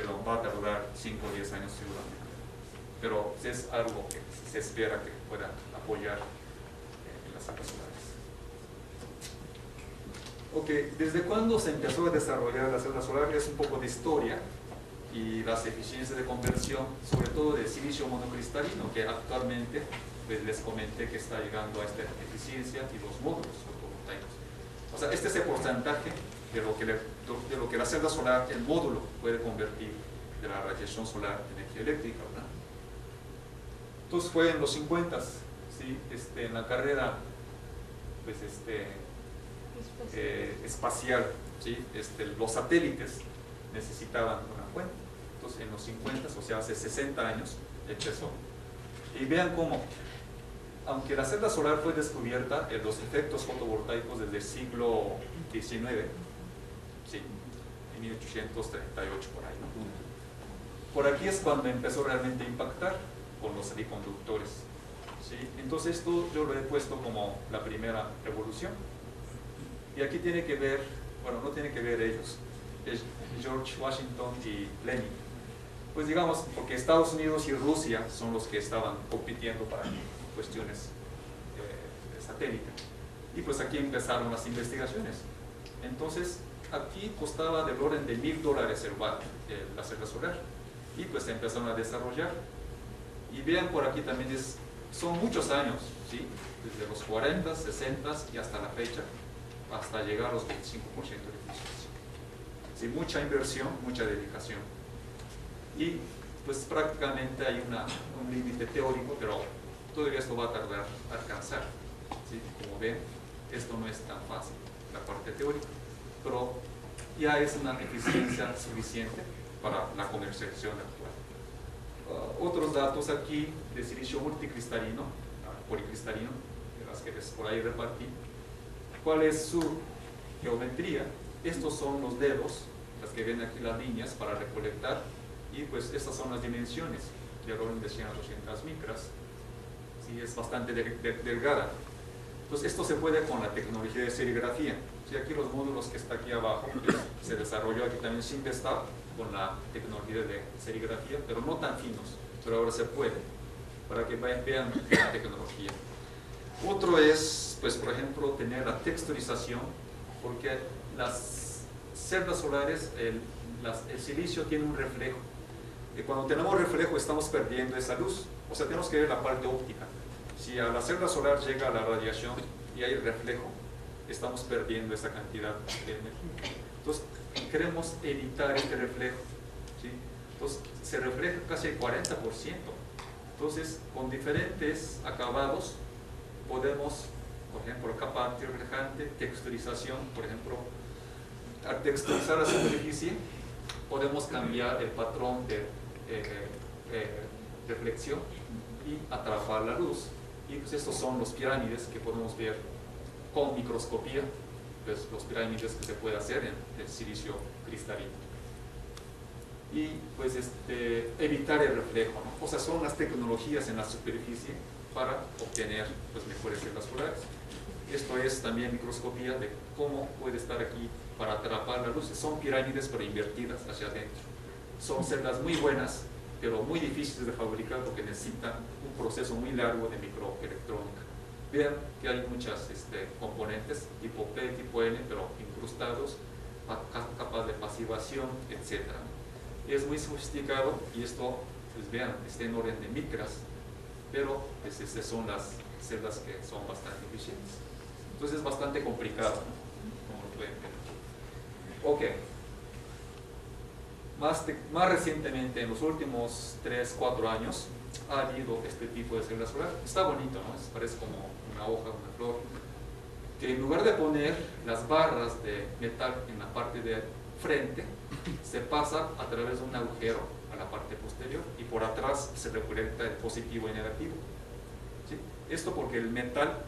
va a tardar 5 o 10 años seguramente. Pero es algo que se espera que pueda apoyar en las celdas solares. Ok, ¿desde cuándo se empezó a desarrollar la celda solar? Es un poco de historia y las eficiencias de conversión, sobre todo de silicio monocristalino, que actualmente pues, les comenté que está llegando a esta eficiencia, y los módulos fotovoltaicos. O sea, este es el porcentaje de lo que la celda solar, el módulo, puede convertir de la radiación solar en energía eléctrica, ¿verdad? Entonces fue en los 50s, ¿sí? En la carrera pues, espacial, ¿sí? Los satélites necesitaban una fuente. Entonces en los 50, o sea hace 60 años empezó. Y vean cómo, aunque la celda solar fue descubierta en los efectos fotovoltaicos desde el siglo XIX, sí, en 1838 por ahí, ¿no? Por aquí es cuando empezó realmente a impactar con los semiconductores, ¿sí? Entonces esto yo lo he puesto como la primera revolución. Y aquí tiene que ver, bueno, no tiene que ver ellos, es George Washington y Lenin. Pues digamos, porque Estados Unidos y Rusia son los que estaban compitiendo para cuestiones de satélite. Y pues aquí empezaron las investigaciones. Entonces, aquí costaba del orden de $1000 el watt la celda solar. Y pues se empezaron a desarrollar. Y vean por aquí también, son muchos años, ¿sí? Desde los 40, 60 y hasta la fecha, hasta llegar a los 25% de eficiencia. Sí, mucha inversión, mucha dedicación. Y pues prácticamente hay un límite teórico, pero todavía esto va a tardar a alcanzar, ¿sí? Como ven, esto no es tan fácil, la parte teórica, pero ya es una eficiencia suficiente para la comercialización actual. Otros datos aquí de silicio multicristalino, policristalino, de las que les por ahí repartí. ¿Cuál es su geometría? Estos son los dedos, las que ven aquí las líneas para recolectar, y pues estas son las dimensiones, de orden de 100 a 200 micras, ¿sí? Es bastante delgada. Entonces esto se puede con la tecnología de serigrafía. ¿Sí? Aquí los módulos que está aquí abajo, pues, se desarrolló aquí también sin testar con la tecnología de serigrafía, pero no tan finos, pero ahora se puede, para que vean la tecnología. Otro es, pues por ejemplo, tener la texturización, porque las celdas solares, el silicio tiene un reflejo. Y cuando tenemos reflejo estamos perdiendo esa luz, o sea, tenemos que ver la parte óptica. Si a la celda solar llega la radiación y hay reflejo, estamos perdiendo esa cantidad de energía. Entonces, queremos evitar este reflejo, ¿sí? Entonces, se refleja casi el 40%. Entonces, con diferentes acabados, podemos, por ejemplo, capa antirreflejante, texturización, por ejemplo, al texturizar la superficie, podemos cambiar el patrón de reflexión y atrapar la luz. Y pues estos son los pirámides que podemos ver con microscopía, pues los pirámides que se puede hacer en el silicio cristalino. Y pues evitar el reflejo, ¿no? O sea, son las tecnologías en la superficie para obtener pues, mejores celdas solares. Esto es también microscopía de cómo puede estar aquí para atrapar la luz. Son pirámides pero invertidas hacia adentro. Son celdas muy buenas, pero muy difíciles de fabricar porque necesitan un proceso muy largo de microelectrónica. Vean que hay muchas componentes, tipo P, tipo N, pero incrustados, capas de pasivación, etc. Es muy sofisticado y esto, pues vean, está en orden de micras, pero pues, son las celdas que son bastante eficientes. Entonces es bastante complicado, ¿no? Como lo pueden ver. Ok. Más recientemente, en los últimos 3-4 años, ha habido este tipo de celda solar. Está bonito, ¿no? Parece como una hoja, una flor. Que en lugar de poner las barras de metal en la parte de frente, se pasa a través de un agujero a la parte posterior y por atrás se recolecta el positivo y negativo. ¿Sí? Esto porque el metal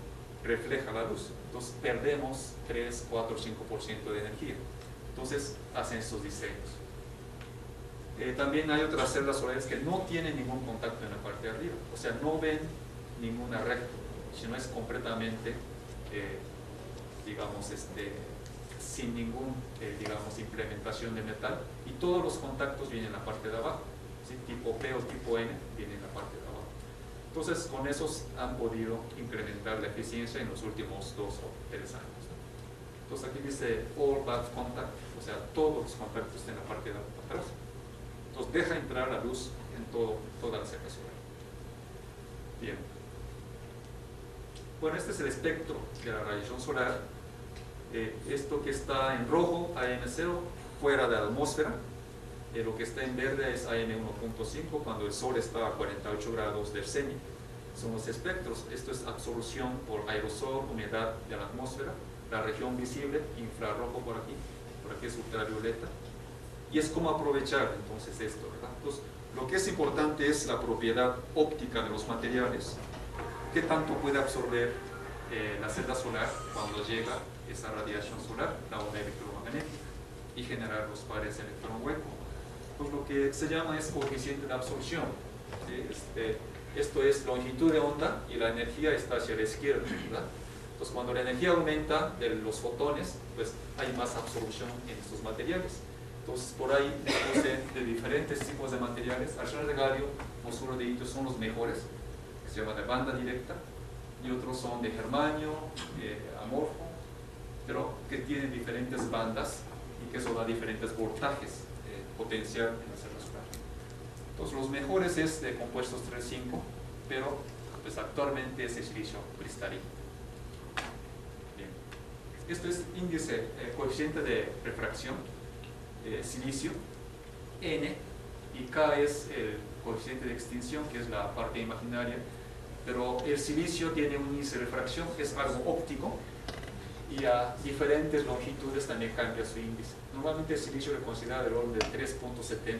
refleja la luz, entonces perdemos 3, 4, 5% de energía. Entonces hacen estos diseños. También hay otras celdas solares que no tienen ningún contacto en la parte de arriba, o sea, no ven ninguna recta, sino es completamente, digamos, sin ningún, digamos, implementación de metal, y todos los contactos vienen en la parte de abajo, ¿sí? Tipo P o tipo N vienen en la parte de abajo. Entonces, con esos han podido incrementar la eficiencia en los últimos 2 o 3 años, ¿no? Entonces aquí dice all bad contact, o sea, todos los contactos están en la parte de atrás. Entonces deja entrar la luz en toda la celda solar. Bien. Bueno, este es el espectro de la radiación solar. Esto que está en rojo, AM0, fuera de la atmósfera. Lo que está en verde es AM1.5, cuando el Sol está a 48 grados del cenit. Son los espectros. Esto es absorción por aerosol, humedad de la atmósfera. La región visible, infrarrojo por aquí es ultravioleta. Y es como aprovechar entonces esto, ¿verdad? Entonces, lo que es importante es la propiedad óptica de los materiales. ¿Qué tanto puede absorber la celda solar cuando llega esa radiación solar, la onda electromagnética, y generar los pares electrón-hueco? Pues lo que se llama es coeficiente de absorción, ¿sí? Esto es longitud de onda y la energía está hacia la izquierda, ¿verdad? Entonces, cuando la energía aumenta de los fotones, pues hay más absorción en estos materiales. Entonces, por ahí puse de diferentes tipos de materiales. Arsenal de galio, fósforo de litio son los mejores, que se llama de banda directa, y otros son de germanio, amorfo, pero que tienen diferentes bandas y que eso da diferentes voltajes potencial en la celda solar. Entonces, los mejores es de compuestos 3,5, pero pues actualmente es el silicio cristalino. Bien. Esto es índice, coeficiente de refracción. Silicio, N, y K es el coeficiente de extinción, que es la parte imaginaria, pero el silicio tiene un índice de refracción, es algo óptico, y a diferentes longitudes también cambia su índice. Normalmente el silicio le considera del orden de 3.70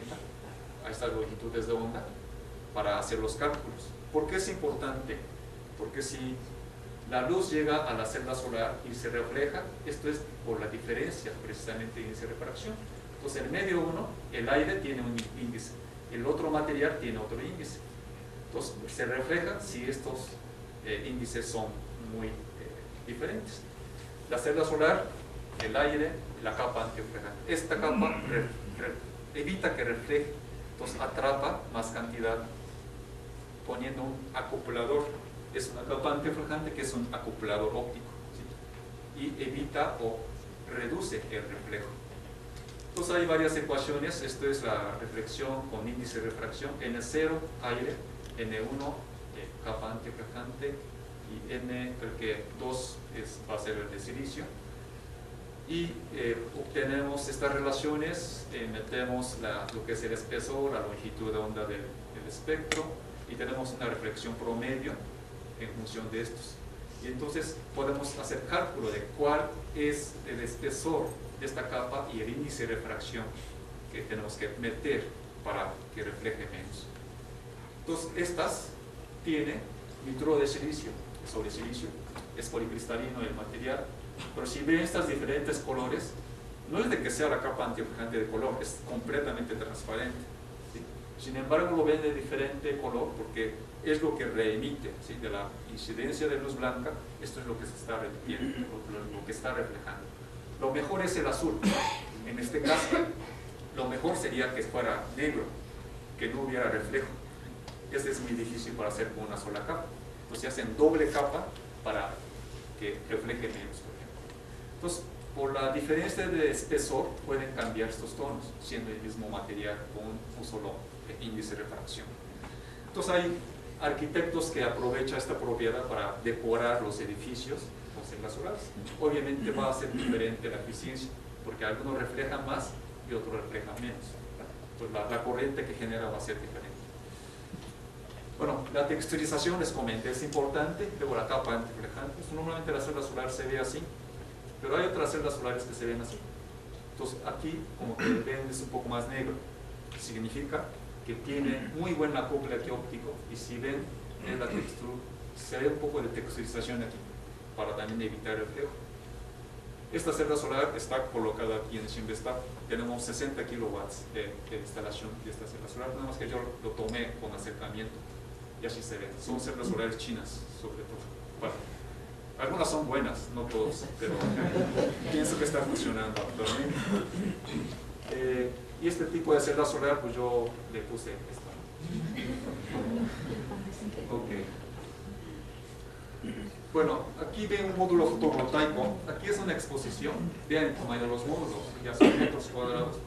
a estas longitudes de onda para hacer los cálculos. ¿Por qué es importante? Porque si la luz llega a la celda solar y se refleja, esto es por la diferencia precisamente de índice de refracción. Entonces, el medio 1, el aire tiene un índice, el otro material tiene otro índice. Entonces, se refleja si estos índices son muy diferentes. La celda solar, el aire, la capa antirreflejante. Esta capa evita que refleje, entonces atrapa más cantidad poniendo un acoplador. Es una capa antirreflejante que es un acoplador óptico, ¿sí? Y evita o reduce el reflejo. Entonces hay varias ecuaciones. Esto es la reflexión con índice de refracción. N0, aire, N1, capa antirreflejante, y N, creo que 2 va a ser el de silicio. Y obtenemos estas relaciones, metemos lo que es el espesor, la longitud de onda del espectro, y tenemos una reflexión promedio en función de estos. Y entonces podemos hacer cálculo de cuál es el espesor de esta capa y el índice de refracción que tenemos que meter para que refleje menos. Entonces, estas tiene nitruro de silicio, sobre silicio, es policristalino el material, pero si ven estos diferentes colores, no es de que sea la capa antirreflejante de color, es completamente transparente, ¿sí? Sin embargo, lo ven de diferente color porque es lo que reemite, ¿sí? De la incidencia de luz blanca, esto es lo que se está repitiendo, lo que está reflejando. lo mejor es el azul. En este caso, lo mejor sería que fuera negro, que no hubiera reflejo. Este es muy difícil para hacer con una sola capa. Entonces hacen doble capa para que refleje menos, por ejemplo. Entonces, por la diferencia de espesor pueden cambiar estos tonos, siendo el mismo material con un solo índice de refracción. Entonces hay arquitectos que aprovechan esta propiedad para decorar los edificios con celdas solares. Obviamente va a ser diferente la eficiencia, porque algunos reflejan más y otros reflejan menos. Entonces la corriente que genera va a ser diferente. Bueno, la texturización, les comenté, es importante. Luego la capa antirreflejante. Normalmente la celda solar se ve así, pero hay otras celdas solares que se ven así. Entonces aquí, como que ven, es un poco más negro. Significa que tiene muy buen acople aquí óptico, y si ven en la textura, se ve un poco de texturización aquí, para también evitar el reflejo. Esta celda solar está colocada aquí en Shimbestap. Tenemos 60 kilowatts de instalación de esta celda solar, nada más que yo lo tomé con acercamiento, y así se ven. Son celdas solares chinas, sobre todo. Bueno, algunas son buenas, no todas, pero pienso que está funcionando actualmente. Y este tipo de celda solar, pues yo le puse esta. Ok. Bueno, aquí ven un módulo fotovoltaico. Aquí es una exposición. Vean el tamaño de los módulos, ya son metros cuadrados.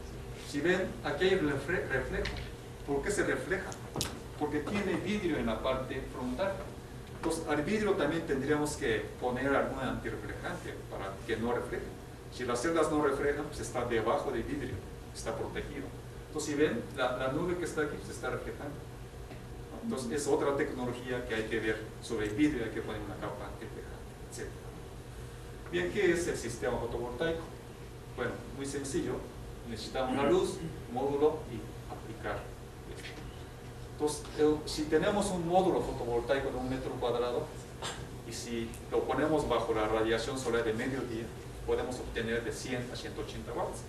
Si ven, aquí hay reflejo. ¿Por qué se refleja? Porque tiene vidrio en la parte frontal. Entonces, al vidrio también tendríamos que poner algún antirreflejante para que no refleje. Si las celdas no reflejan, pues está debajo del vidrio, está protegido. Entonces, si ven, la nube que está aquí se está reflejando. Entonces, es otra tecnología que hay que ver sobre el vidrio, hay que poner una capa antirreflejante, etc. Bien, ¿qué es el sistema fotovoltaico? Bueno, muy sencillo. Necesitamos una luz, módulo y aplicar. Entonces, si tenemos un módulo fotovoltaico de 1 metro cuadrado y si lo ponemos bajo la radiación solar de mediodía, podemos obtener de 100 a 180 watts.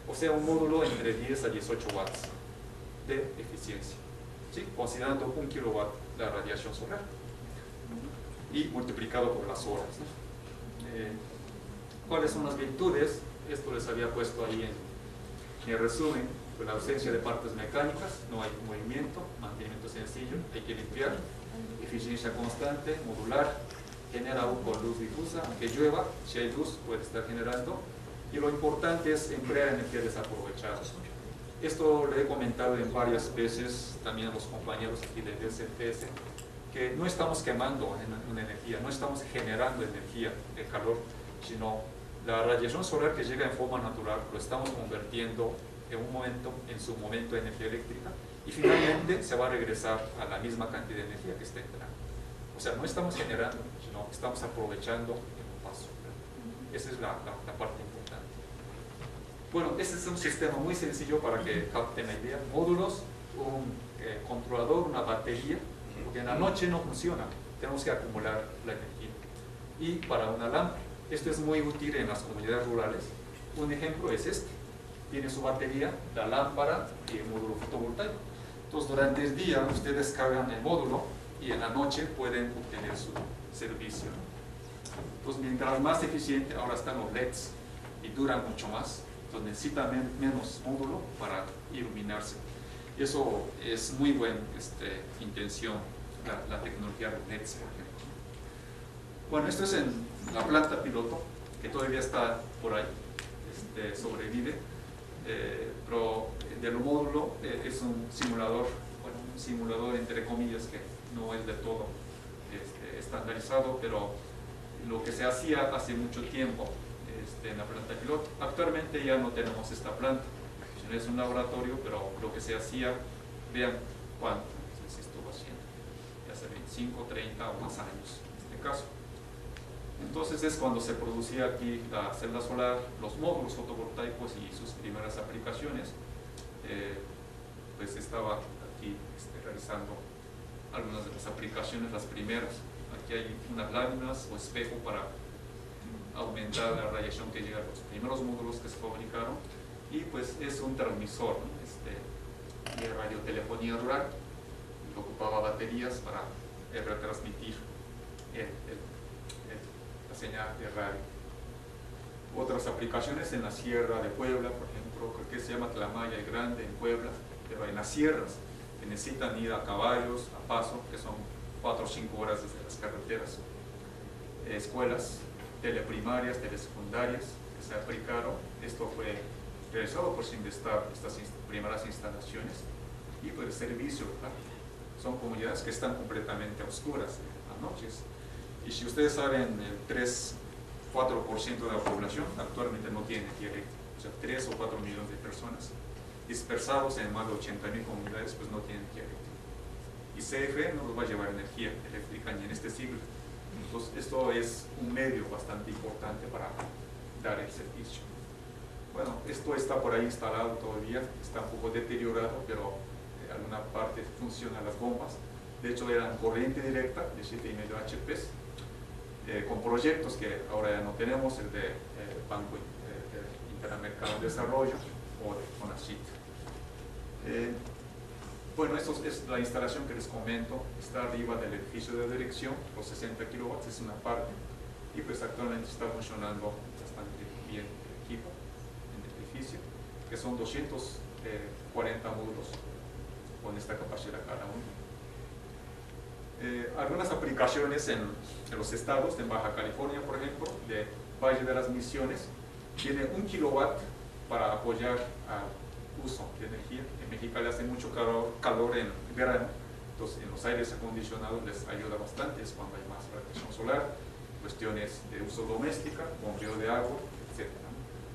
O sea, un módulo entre 10 a 18 watts de eficiencia, ¿sí? Considerando 1 kilowatt la radiación solar y multiplicado por las horas, ¿no? ¿Cuáles son las virtudes? Esto les había puesto ahí en resumen. La ausencia de partes mecánicas, no hay movimiento, mantenimiento sencillo, hay que limpiar, eficiencia constante, modular, genera aún con luz difusa, aunque llueva, si hay luz puede estar generando, y lo importante es emplear energía desaprovechada. Esto le he comentado en varias veces también a los compañeros aquí del DCTS, que no estamos quemando una energía, no estamos generando energía de calor, sino la radiación solar que llega en forma natural lo estamos convirtiendo en su momento de energía eléctrica, y finalmente se va a regresar a la misma cantidad de energía que está entrando. O sea, no estamos generando, sino estamos aprovechando en un paso. Esa es la parte importante. Bueno, este es un sistema muy sencillo para que capten la idea. Módulos, un controlador, una batería, porque en la noche no funciona, tenemos que acumular la energía. Y para una lámpara, esto es muy útil en las comunidades rurales. Un ejemplo es este. Tiene su batería, la lámpara y el módulo fotovoltaico. Entonces, durante el día ustedes cargan el módulo y en la noche pueden obtener su servicio. Entonces, mientras más eficiente, ahora están los LEDs y duran mucho más. Entonces, necesitan menos módulo para iluminarse. Y eso es muy buena intención, la tecnología de LEDs, por ejemplo. Bueno, esto es en la planta piloto, que todavía está por ahí, sobrevive. Pero del módulo es un simulador, bueno, un simulador entre comillas que no es de todo estandarizado, pero lo que se hacía hace mucho tiempo en la planta piloto. Actualmente ya no tenemos esta planta, es un laboratorio, pero lo que se hacía, vean cuánto se estuvo haciendo, ya hace 25, 30 o más años en este caso. Entonces es cuando se producía aquí la celda solar, los módulos fotovoltaicos y sus primeras aplicaciones. Pues estaba aquí realizando algunas de las aplicaciones, las primeras. Aquí hay unas láminas o espejo para aumentar la radiación que llega a los primeros módulos que se fabricaron. Y pues es un transmisor, ¿no? De radiotelefonía rural, que ocupaba baterías para retransmitir la señal de radio. Otras aplicaciones en la Sierra de Puebla, por ejemplo, creo que se llama Tlamaya el Grande en Puebla, pero en las sierras que necesitan ir a caballos, a paso, que son 4 o 5 horas desde las carreteras. Escuelas teleprimarias, telesecundarias que se aplicaron. Esto fue realizado por Sinvestar, estas primeras instalaciones, y pues el servicio, ¿verdad? Son comunidades que están completamente oscuras a noches. Y si ustedes saben, el 3-4% de la población actualmente no tiene energía eléctrica. O sea, 3 o 4 millones de personas dispersados en más de 80.000 comunidades, pues no tienen energía eléctrica. Y CFE no nos va a llevar energía eléctrica ni en este siglo. Entonces, esto es un medio bastante importante para dar el servicio. Bueno, esto está por ahí instalado todavía, está un poco deteriorado, pero en alguna parte funcionan las bombas. De hecho, eran corriente directa de 7,5 HPs, con proyectos que ahora ya no tenemos, el de Banco Interamericano de Desarrollo o de CONACYT. Bueno, esto es la instalación que les comento, está arriba del edificio de dirección, los 60 kilowatts es una parte, y pues actualmente está funcionando bastante bien el equipo en el edificio, que son 240 módulos con esta capacidad cada uno. Algunas aplicaciones en los estados, en Baja California por ejemplo, de Valle de las Misiones, tiene 1 kilowatt para apoyar al uso de energía. En Mexicali hace mucho calor en verano, entonces en los aires acondicionados les ayuda bastante, es cuando hay más radiación solar, cuestiones de uso doméstica, bombeo de agua, etc.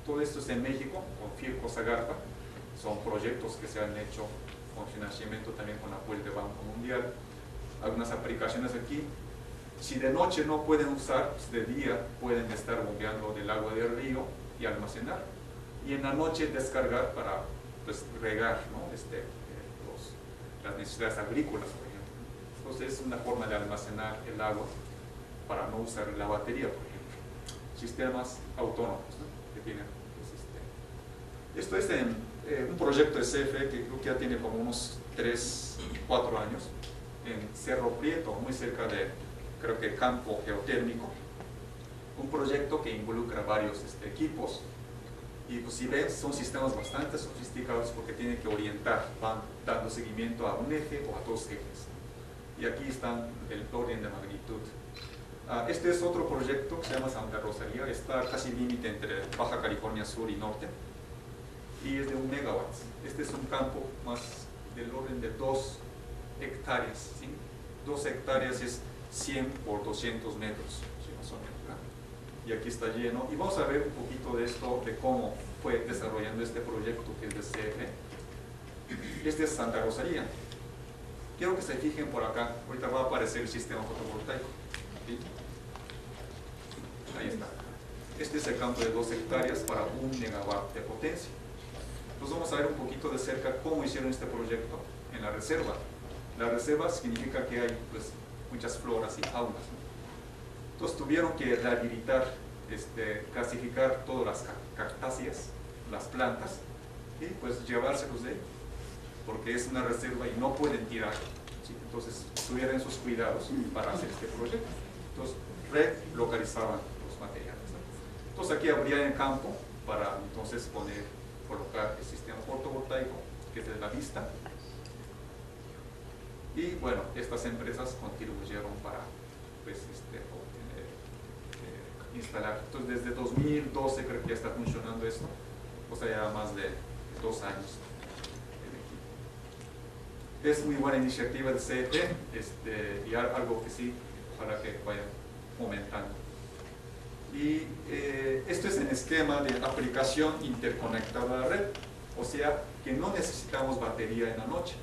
Todo esto es en México, con Firco Zagarpa, son proyectos que se han hecho con financiamiento también con apoyo del Banco Mundial. Algunas aplicaciones aquí, si de noche no pueden usar, pues de día pueden estar bombeando del agua del río y almacenar, y en la noche descargar para pues, regar, ¿no? Las necesidades agrícolas, por ejemplo. Entonces es una forma de almacenar el agua para no usar la batería, por ejemplo. Sistemas autónomos, ¿no? Que tienen, pues, esto es un proyecto de CFE que creo que ya tiene como unos 3-4 años, en Cerro Prieto, muy cerca de, creo que Campo Geotérmico, un proyecto que involucra varios equipos, y pues si ven, son sistemas bastante sofisticados porque tienen que orientar, van dando seguimiento a un eje o a 2 ejes, y aquí están el orden de magnitud. Este es otro proyecto que se llama Santa Rosalía, está casi límite entre Baja California Sur y Norte, y es de 1 megawatt. Este es un campo más del orden de 2 hectáreas, ¿sí? 2 hectáreas es 100 por 200 metros, ¿sí? Más o menos, ¿verdad? Y aquí está lleno, y vamos a ver un poquito de esto, de cómo fue desarrollando este proyecto que es de CFE. Este es Santa Rosalía. Quiero que se fijen por acá, ahorita va a aparecer el sistema fotovoltaico, ¿sí? Ahí está. Este es el campo de 2 hectáreas para 1 megawatt de potencia. Entonces vamos a ver un poquito de cerca cómo hicieron este proyecto en la reserva. La reserva significa que hay pues, muchas floras y faunas, ¿no? Entonces tuvieron que rehabilitar, clasificar todas las cactáceas, las plantas, y pues llevárselos de ahí, porque es una reserva y no pueden tirar, ¿sí? Entonces tuvieron esos cuidados para hacer este proyecto. Entonces relocalizaban los materiales, ¿no? Entonces aquí habría en campo para entonces colocar el sistema fotovoltaico que es de la vista. Y bueno, estas empresas contribuyeron para pues, instalar. Entonces desde 2012 creo que ya está funcionando esto, o sea ya más de 2 años. Es muy buena iniciativa del CFE, y algo que sí, ojalá que vayan aumentando. Y esto es en esquema de aplicación interconectada a la red, o sea que no necesitamos batería en la noche,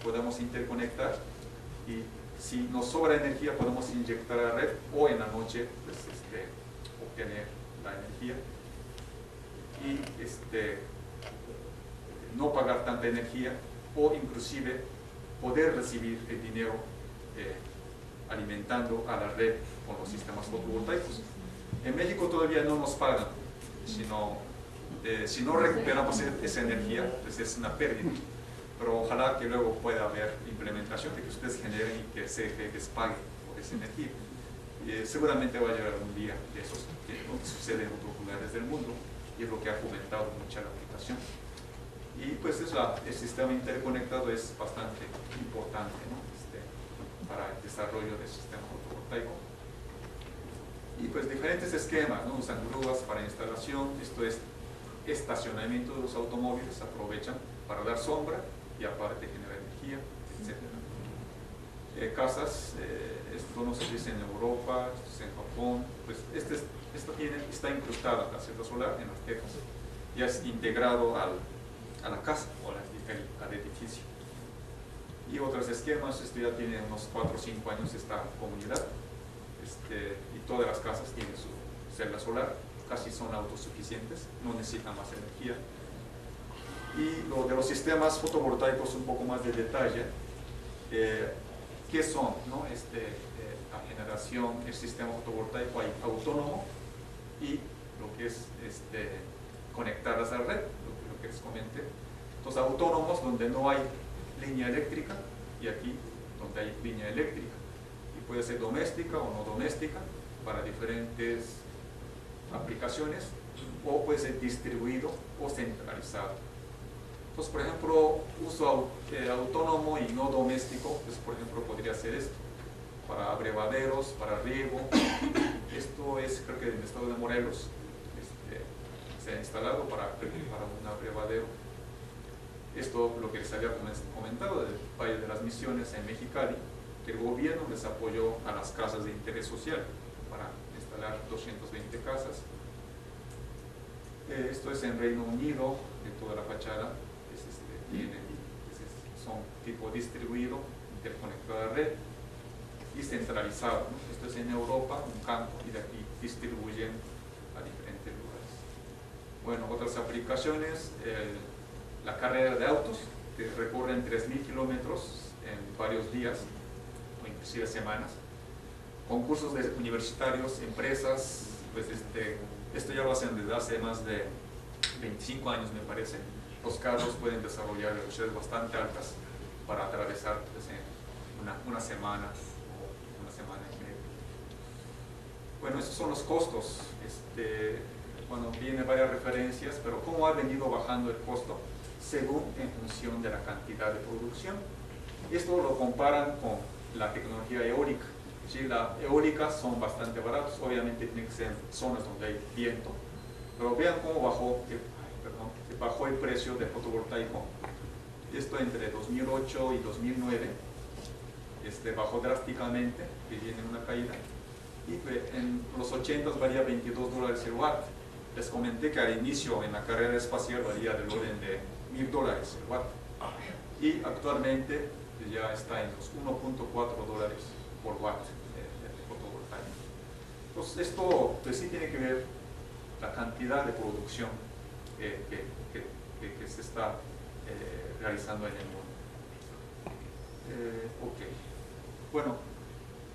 podemos interconectar y si nos sobra energía podemos inyectar a la red o en la noche pues, obtener la energía y no pagar tanta energía o inclusive poder recibir el dinero alimentando a la red con los sistemas fotovoltaicos. En México todavía no nos pagan, si no recuperamos esa energía, pues es una pérdida. Pero ojalá que luego pueda haber implementación de que ustedes generen y que se les pague por esa energía. seguramente va a llegar un día de esos que no sucede en otros lugares del mundo, y es lo que ha fomentado mucha la aplicación. Y pues el sistema interconectado es bastante importante, ¿no? Para el desarrollo del sistema fotovoltaico. Y pues diferentes esquemas, ¿no? Usan grúas para instalación, esto es estacionamiento de los automóviles, aprovechan para dar sombra y aparte generar energía, etc. Casas, esto no se dice en Europa, esto es en Japón, pues esto está incrustado en la celda solar, en las tejas, ya es integrado a la casa o al edificio. Y otros esquemas, esto ya tiene unos 4 o 5 años esta comunidad, y todas las casas tienen su celda solar, casi son autosuficientes, no necesitan más energía. Y lo de los sistemas fotovoltaicos un poco más de detalle, ¿qué son? ¿No? La generación, el sistema fotovoltaico hay autónomo y lo que es conectadas a la red, lo que les comenté. Entonces autónomos donde no hay línea eléctrica y aquí donde hay línea eléctrica. Y puede ser doméstica o no doméstica para diferentes aplicaciones, o puede ser distribuido o centralizado. Entonces, por ejemplo, uso autónomo y no doméstico, pues por ejemplo podría ser esto, para abrevaderos, para riego. Esto es, creo que en el estado de Morelos, se ha instalado para un abrevadero. Esto lo que les había comentado del Valle de las Misiones en Mexicali, que el gobierno les apoyó a las casas de interés social para instalar 220 casas. Esto es en Reino Unido, de toda la fachada, son tipo distribuido, interconectado a red y centralizado, ¿no? Esto es en Europa, un campo, y de aquí distribuyen a diferentes lugares. Bueno, otras aplicaciones, la carrera de autos, que recorren 3.000 kilómetros en varios días o inclusive semanas. Concursos de universitarios, empresas, pues esto ya lo hacen desde hace más de 25 años, me parece. Los carros pueden desarrollar velocidades bastante altas para atravesar pues, una semana o una semana y media. Bueno, estos son los costos. Bueno, vienen varias referencias, pero cómo ha venido bajando el costo según en función de la cantidad de producción. Esto lo comparan con la tecnología eólica. ¿Sí? La eólica son bastante baratos, obviamente tienen que ser en zonas donde hay viento, pero vean cómo bajó el precio del fotovoltaico. Esto entre 2008 y 2009 bajó drásticamente, que viene una caída, y en los 80 valía $22 el watt. Les comenté que al inicio en la carrera espacial valía del orden de $1.000 el watt, y actualmente ya está en los $1.4 por watt de fotovoltaico. Entonces esto pues sí tiene que ver la cantidad de producción que se está realizando en el mundo. Ok. Bueno,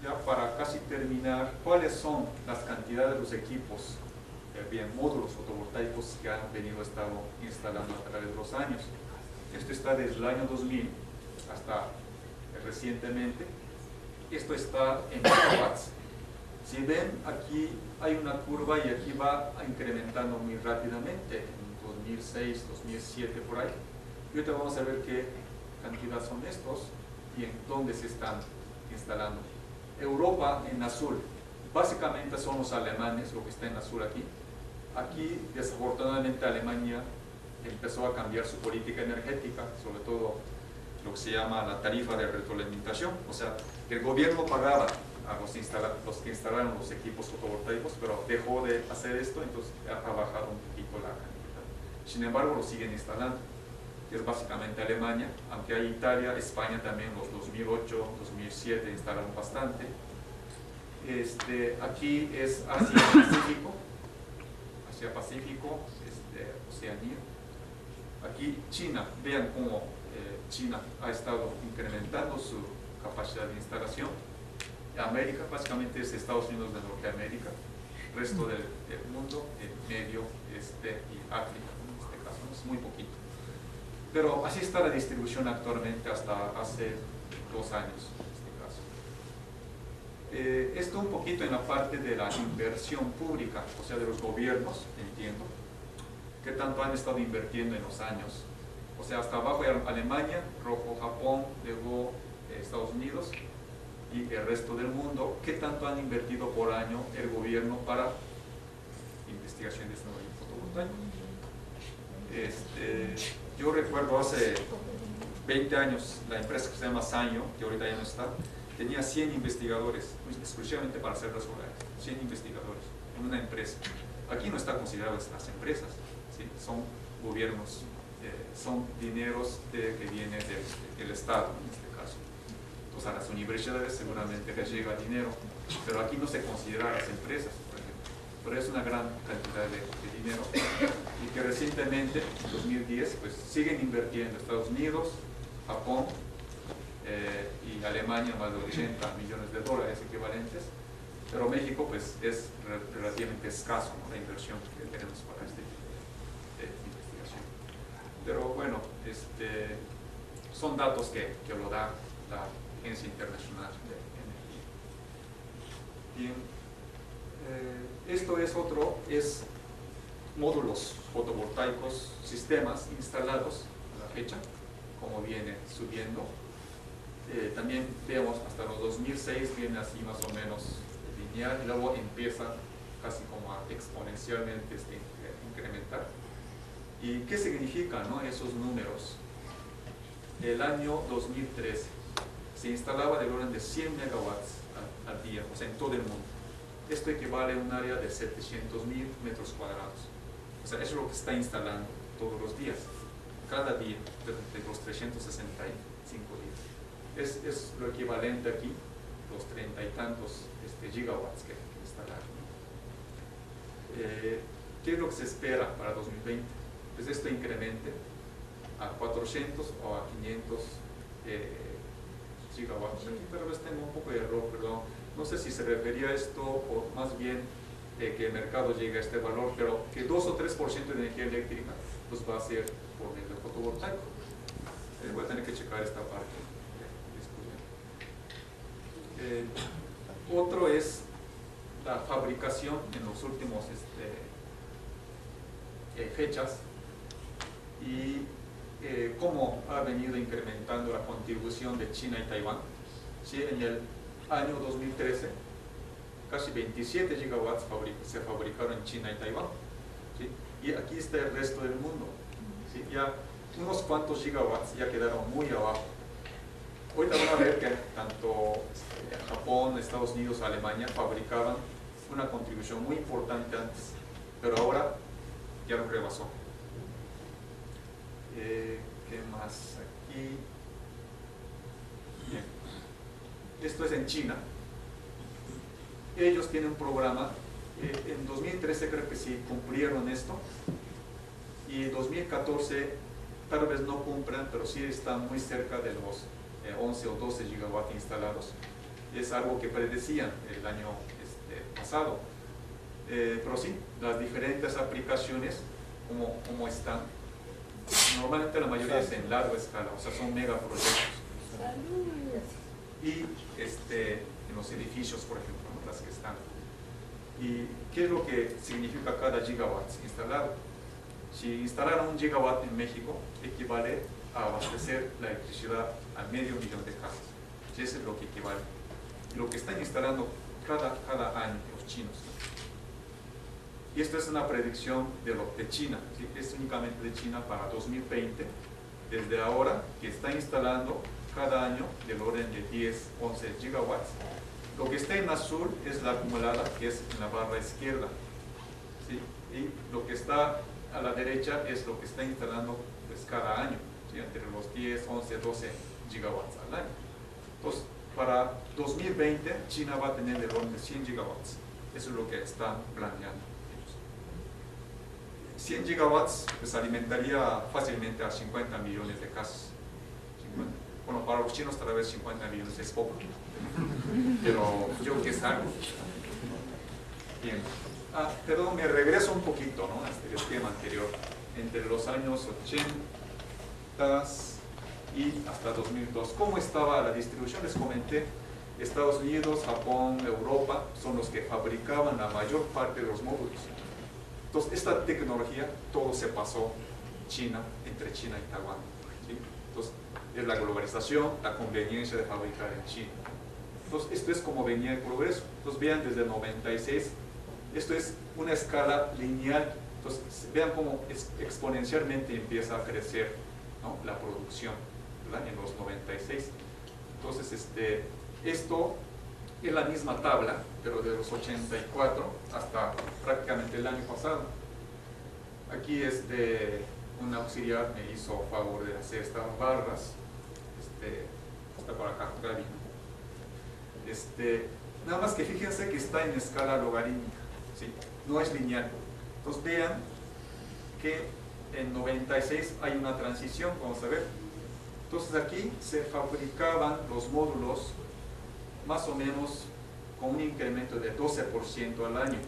ya para casi terminar, ¿cuáles son las cantidades de los equipos, bien, módulos fotovoltaicos que han estado instalando a través de los años? Esto está desde el año 2000 hasta recientemente. Esto está en megawatts. Si ven, aquí hay una curva y aquí va incrementando muy rápidamente, en 2006, 2007, por ahí. Y ahorita vamos a ver qué cantidad son estos y en dónde se están instalando. Europa en azul, básicamente son los alemanes, lo que está en azul aquí. Aquí, desafortunadamente, Alemania empezó a cambiar su política energética, sobre todo lo que se llama la tarifa de retroalimentación. O sea, el gobierno pagaba a los que instalaron los equipos fotovoltaicos, pero dejó de hacer esto, entonces ha bajado un poquito la cantidad. Sin embargo, lo siguen instalando, que es básicamente Alemania, aunque hay Italia, España también, los 2008, 2007 instalaron bastante. Aquí es Asia-Pacífico, Oceanía. Aquí China, vean cómo China ha estado incrementando su capacidad de instalación. América básicamente es Estados Unidos de Norteamérica, el resto del mundo, el Medio Este y África, en este caso, es muy poquito. Pero así está la distribución actualmente hasta hace 2 años, en este caso. Esto un poquito en la parte de la inversión pública, o sea, de los gobiernos, entiendo, qué tanto han estado invirtiendo en los años. O sea, hasta abajo era Alemania, rojo Japón, luego Estados Unidos y el resto del mundo, qué tanto han invertido por año el gobierno para investigación de fotovoltaico. Yo recuerdo hace 20 años la empresa que se llama Sanyo, que ahorita ya no está, tenía 100 investigadores, exclusivamente para celdas solares, 100 investigadores en una empresa. Aquí no está considerado las empresas, ¿sí? Son gobiernos, son dineros que vienen del Estado en este caso. Entonces a las universidades seguramente les llega dinero, pero aquí no se considera las empresas, por ejemplo. Pero es una gran cantidad de dinero y que recientemente, en 2010, pues siguen invirtiendo Estados Unidos, Japón y Alemania más de 80 millones de dólares equivalentes, pero México pues es relativamente escaso, ¿no?, la inversión que tenemos para este tipo de investigación. Pero bueno, son datos que lo da la Agencia Internacional de Energía. Bien, esto es módulos fotovoltaicos, sistemas instalados a la fecha, como viene subiendo. También vemos hasta los 2006 viene así más o menos lineal y luego empieza casi como a exponencialmente incrementar. ¿Y qué significan, ¿no?, esos números? El año 2013 se instalaba del orden de 100 megawatts al día, o sea, en todo el mundo. Esto equivale a un área de 700.000 metros cuadrados. O sea, eso es lo que está instalando todos los días, cada día, de los 365 días. Es lo equivalente aquí, los 30 y tantos gigawatts que instalar. ¿Qué es lo que se espera para 2020? Pues esto incremente a 400 o a 500 gigawatts. Aquí tal vez tengo un poco de error, perdón. No sé si se refería a esto o más bien que el mercado llegue a este valor, pero que 2 o 3% de energía eléctrica pues va a ser por medio de fotovoltaico. Voy a tener que checar esta parte. Otro es la fabricación en los últimos fechas y cómo ha venido incrementando la contribución de China y Taiwán. ¿Sí? En el año 2013 casi 27 gigawatts se fabricaron en China y Taiwán, ¿sí? Y aquí está el resto del mundo, ¿sí? Ya unos cuantos gigawatts ya quedaron muy abajo. Ahorita van a ver que tanto Japón, Estados Unidos, Alemania fabricaban una contribución muy importante antes, pero ahora ya lo rebasó. ¿Qué más aquí? Bien. Esto es en China. Ellos tienen un programa, en 2013 creo que sí cumplieron esto, y en 2014 tal vez no cumplan, pero sí están muy cerca de los 11 o 12 gigawatts instalados. Es algo que predecían el año pasado. Pero sí, las diferentes aplicaciones, como están, normalmente la mayoría es en larga escala, o sea, son megaproyectos. Y en los edificios, por ejemplo, ¿no?, las que están. ¿Y qué es lo que significa cada gigawatt instalado? Si instalaran 1 gigawatt en México, equivale a abastecer la electricidad a 500.000 de casas. Eso es lo que equivale. Lo que están instalando cada año los chinos. Y esta es una predicción de China, ¿sí? Es únicamente de China para 2020. Desde ahora, que está instalando cada año del orden de 10, 11 gigawatts. Lo que está en azul es la acumulada, que es en la barra izquierda, ¿sí? Y lo que está a la derecha es lo que está instalando pues cada año, ¿sí?, entre los 10, 11, 12 gigawatts al año. Entonces, para 2020 China va a tener el orden de 100 gigawatts. Eso es lo que están planeando. 100 gigawatts pues alimentaría fácilmente a 50 millones de casas. 50. Bueno, para los chinos tal vez 50 millones es poco, pero yo creo que es algo. Bien. Perdón, me regreso un poquito, ¿no?, hasta el esquema anterior. Entre los años 80 y hasta 2002. ¿Cómo estaba la distribución? Les comenté Estados Unidos, Japón, Europa son los que fabricaban la mayor parte de los módulos. Entonces, esta tecnología, todo se pasó entre China y Taiwán. ¿Sí? Entonces, es la globalización, la conveniencia de fabricar en China. Entonces, esto es como venía el progreso. Entonces, vean desde el 96, esto es una escala lineal. Entonces, vean cómo exponencialmente empieza a crecer, ¿no?, la producción, ¿verdad?, en los 96. Entonces, esto es la misma tabla, pero de los 84 hasta prácticamente el año pasado. Aquí un auxiliar me hizo favor de hacer estas barras. Está por acá, Gaby. Nada más que fíjense que está en escala logarítmica, ¿sí? No es lineal. Entonces vean que en 96 hay una transición, vamos a ver. Entonces aquí se fabricaban los módulos más o menos con un incremento de 12% al año.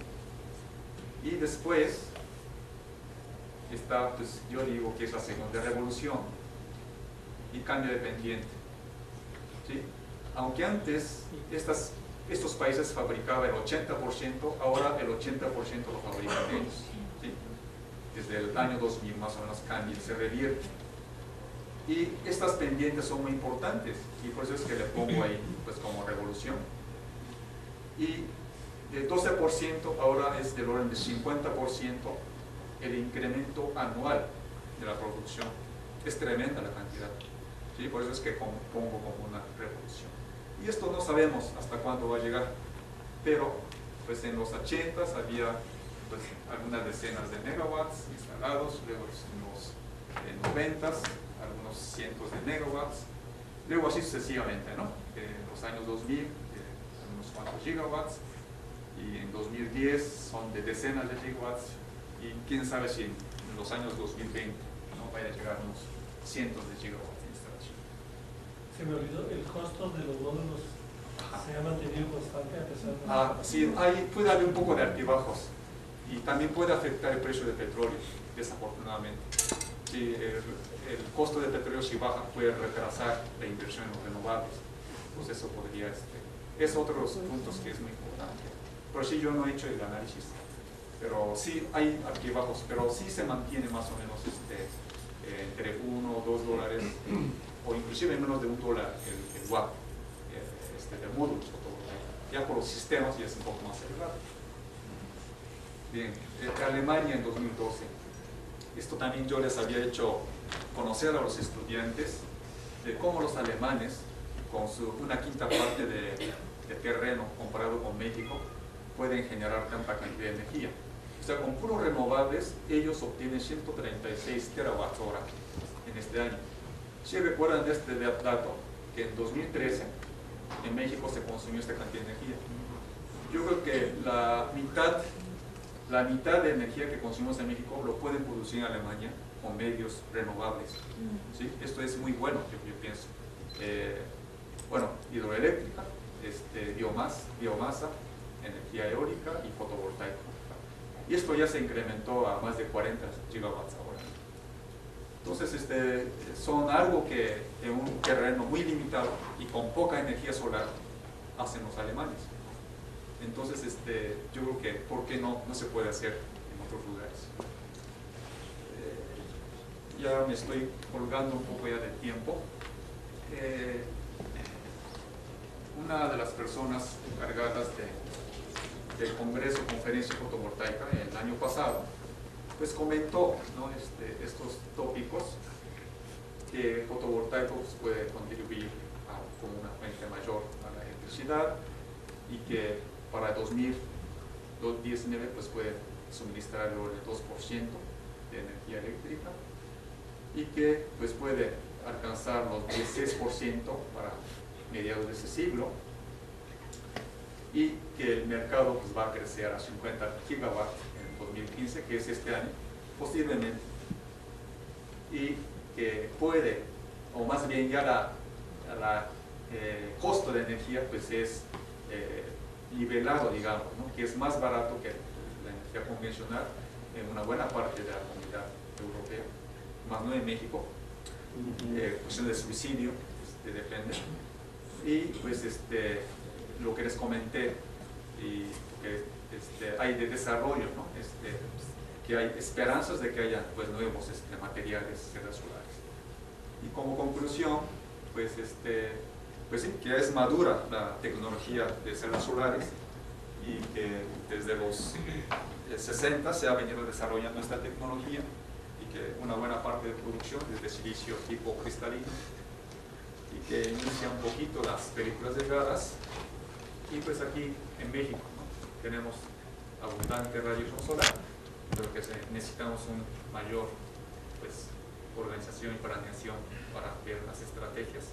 Y después está, pues yo digo que es la segunda revolución y cambio de pendiente. ¿Sí? Aunque antes estos países fabricaban el 80%, ahora el 80% lo fabrican ellos. ¿Sí? Desde el año 2000 más o menos cambia, se revierte. Y estas pendientes son muy importantes y por eso es que le pongo ahí pues como revolución. Y de 12% ahora es del orden de 50% el incremento anual de la producción. Es tremenda la cantidad. ¿Sí? Por eso es que pongo como una revolución. Y esto no sabemos hasta cuándo va a llegar, pero pues en los 80s había pues algunas decenas de megawatts instalados, luego en los 90s algunos cientos de megawatts, luego así sucesivamente, ¿no? En los años 2000 unos cuantos gigawatts, y en 2010 son de decenas de gigawatts, y quién sabe si en los años 2020 no vaya a llegar a unos cientos de gigawatts de instalación. Se me olvidó, el costo de los módulos se ha mantenido constante a pesar de... Sí, puede haber un poco de altibajos y también puede afectar el precio del petróleo, desafortunadamente. Si el costo del petróleo si baja puede retrasar la inversión en los renovables, pues eso podría, es otro de los puntos que es muy importante. Pero sí, yo no he hecho el análisis, pero sí hay altibajos, pero sí se mantiene más o menos entre 1 o 2 dólares o inclusive menos de $1 el watt de módulos fotovoltaicos. Ya por los sistemas ya es un poco más elevado. Bien, Alemania en 2012. Esto también yo les había hecho conocer a los estudiantes de cómo los alemanes, con una quinta parte de terreno comparado con México, pueden generar tanta cantidad de energía. O sea, con puros renovables, ellos obtienen 136 terawatts hora en este año. Si recuerdan de este dato, que en 2013 en México se consumió esta cantidad de energía. Yo creo que la mitad de energía que consumimos en México lo pueden producir en Alemania con medios renovables. ¿Sí? Esto es muy bueno, yo pienso. Bueno, hidroeléctrica, biomasa, energía eólica y fotovoltaica. Y esto ya se incrementó a más de 40 gigawatts ahora. Entonces, son algo que en un terreno muy limitado y con poca energía solar hacen los alemanes. Entonces, yo creo que, ¿por qué no se puede hacer en otros lugares? Ya me estoy colgando un poco ya de tiempo. Una de las personas encargadas del Congreso Conferencia Fotovoltaica el año pasado, pues comentó, ¿no?, estos tópicos, que fotovoltaico pues, puede contribuir como una fuente mayor a la electricidad y que para 2019 pues puede suministrar el 2% de energía eléctrica y que pues puede alcanzar los 16% para mediados de ese siglo y que el mercado pues, va a crecer a 50 gigawatts en 2015, que es este año, posiblemente, y que puede, o más bien ya costo de energía pues es nivelado, digamos, ¿no?, que es más barato que la energía convencional en una buena parte de la comunidad europea, más no en México. Cuestión de subsidio, depende. Y pues lo que les comenté y que hay de desarrollo, ¿no? Que hay esperanzas de que haya pues, nuevos materiales celdas solares. Y como conclusión, pues sí, que es madura la tecnología de celdas solares y que desde los 60 se ha venido desarrollando esta tecnología y que una buena parte de producción es de silicio tipo cristalino y que inicia un poquito las películas delgadas. Y pues aquí en México, ¿no? Tenemos abundante radiación solar, pero que necesitamos un mayor pues, organización y planeación para ver las estrategias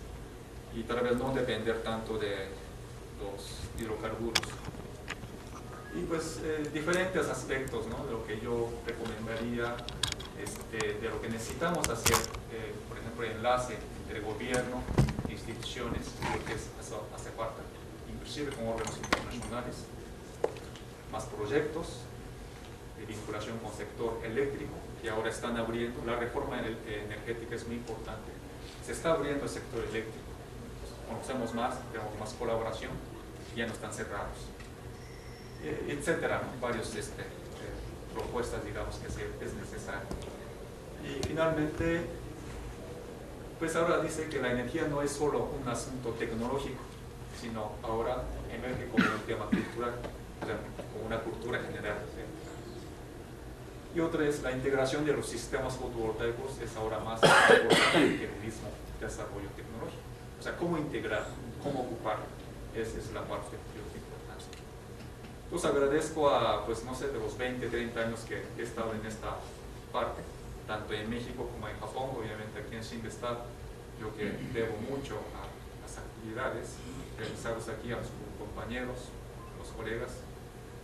y tal vez no depender tanto de los hidrocarburos. Y pues diferentes aspectos, ¿no? De lo que yo recomendaría, de lo que necesitamos hacer, por ejemplo, enlace entre gobierno, instituciones, lo que hace falta, inclusive con órganos internacionales, más proyectos de vinculación con sector eléctrico, que ahora están abriendo. La reforma energética es muy importante. Se está abriendo el sector eléctrico. Conocemos más, tenemos más colaboración, ya no están cerrados. Etcétera, ¿no? Varias propuestas, digamos, que es necesario. Y finalmente, pues ahora dice que la energía no es solo un asunto tecnológico, sino ahora emerge como un tema cultural, o sea, como una cultura general. Y otra es la integración de los sistemas fotovoltaicos, es ahora más importante que el mismo desarrollo tecnológico. O sea, cómo integrar, cómo ocupar, esa es la parte que yo creo importante. Entonces agradezco a, pues no sé, de los 20, 30 años que he estado en esta parte, tanto en México como en Japón, obviamente aquí en Shingestar, yo que debo mucho a las actividades realizadas aquí a los compañeros, a los colegas,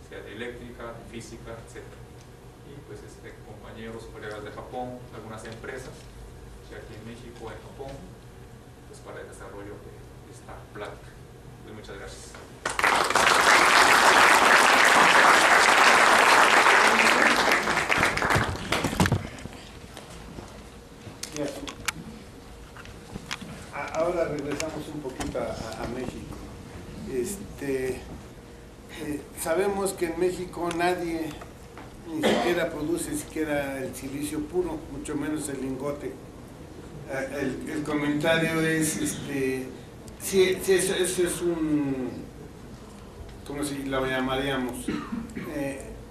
sea de eléctrica, de física, etc. Y pues compañeros, colegas de Japón, algunas empresas, sea aquí en México, en Japón, pues para el desarrollo de esta plática. Pues muchas gracias. Ahora regresamos un poquito a México. Sabemos que en México nadie ni siquiera produce el silicio puro, mucho menos el lingote. El comentario es, sí, eso es un, ¿cómo se lo llamaríamos?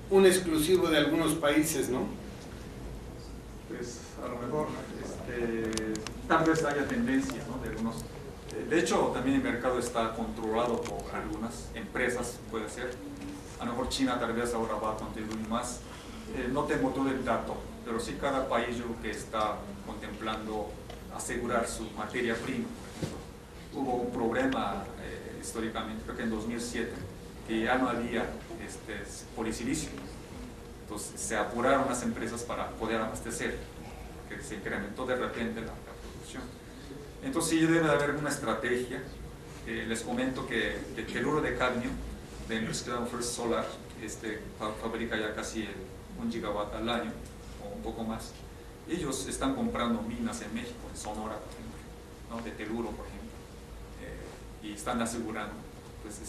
Un exclusivo de algunos países, ¿no? Pues a lo mejor tal vez haya tendencia, ¿no? De algunos. De hecho, también el mercado está controlado por algunas empresas, puede ser. A lo mejor China tal vez ahora va a contribuir más. No tengo todo el dato, pero sí cada país yo creo que está contemplando asegurar su materia prima. Hubo un problema históricamente, creo que en 2007, que ya no había polisilicio. Entonces se apuraron las empresas para poder abastecer, que se incrementó de repente la producción. Entonces sí debe haber una estrategia. Les comento que el teluro de cadmio de Industrial First Solar fabrica ya casi 1 gigawatt al año o un poco más. Ellos están comprando minas en México, en Sonora, por ejemplo, ¿no? De teluro, por ejemplo, y están asegurando pues,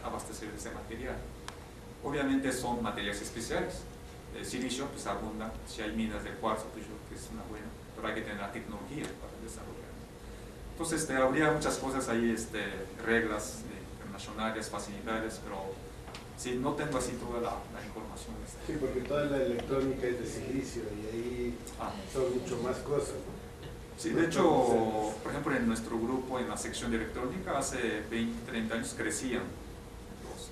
abastecer ese material. Obviamente son materiales especiales. El silicio pues abunda, si hay minas de cuarzo, pues yo creo que es una buena, pero hay que tener la tecnología para desarrollar. Entonces habría muchas cosas ahí, reglas internacionales, facilidades, pero sí, no tengo así toda la información. Sí, porque toda la electrónica es de silicio y ahí son mucho más cosas, ¿no? Sí, de hecho, por ejemplo, en nuestro grupo, en la sección de electrónica, hace 20, 30 años crecían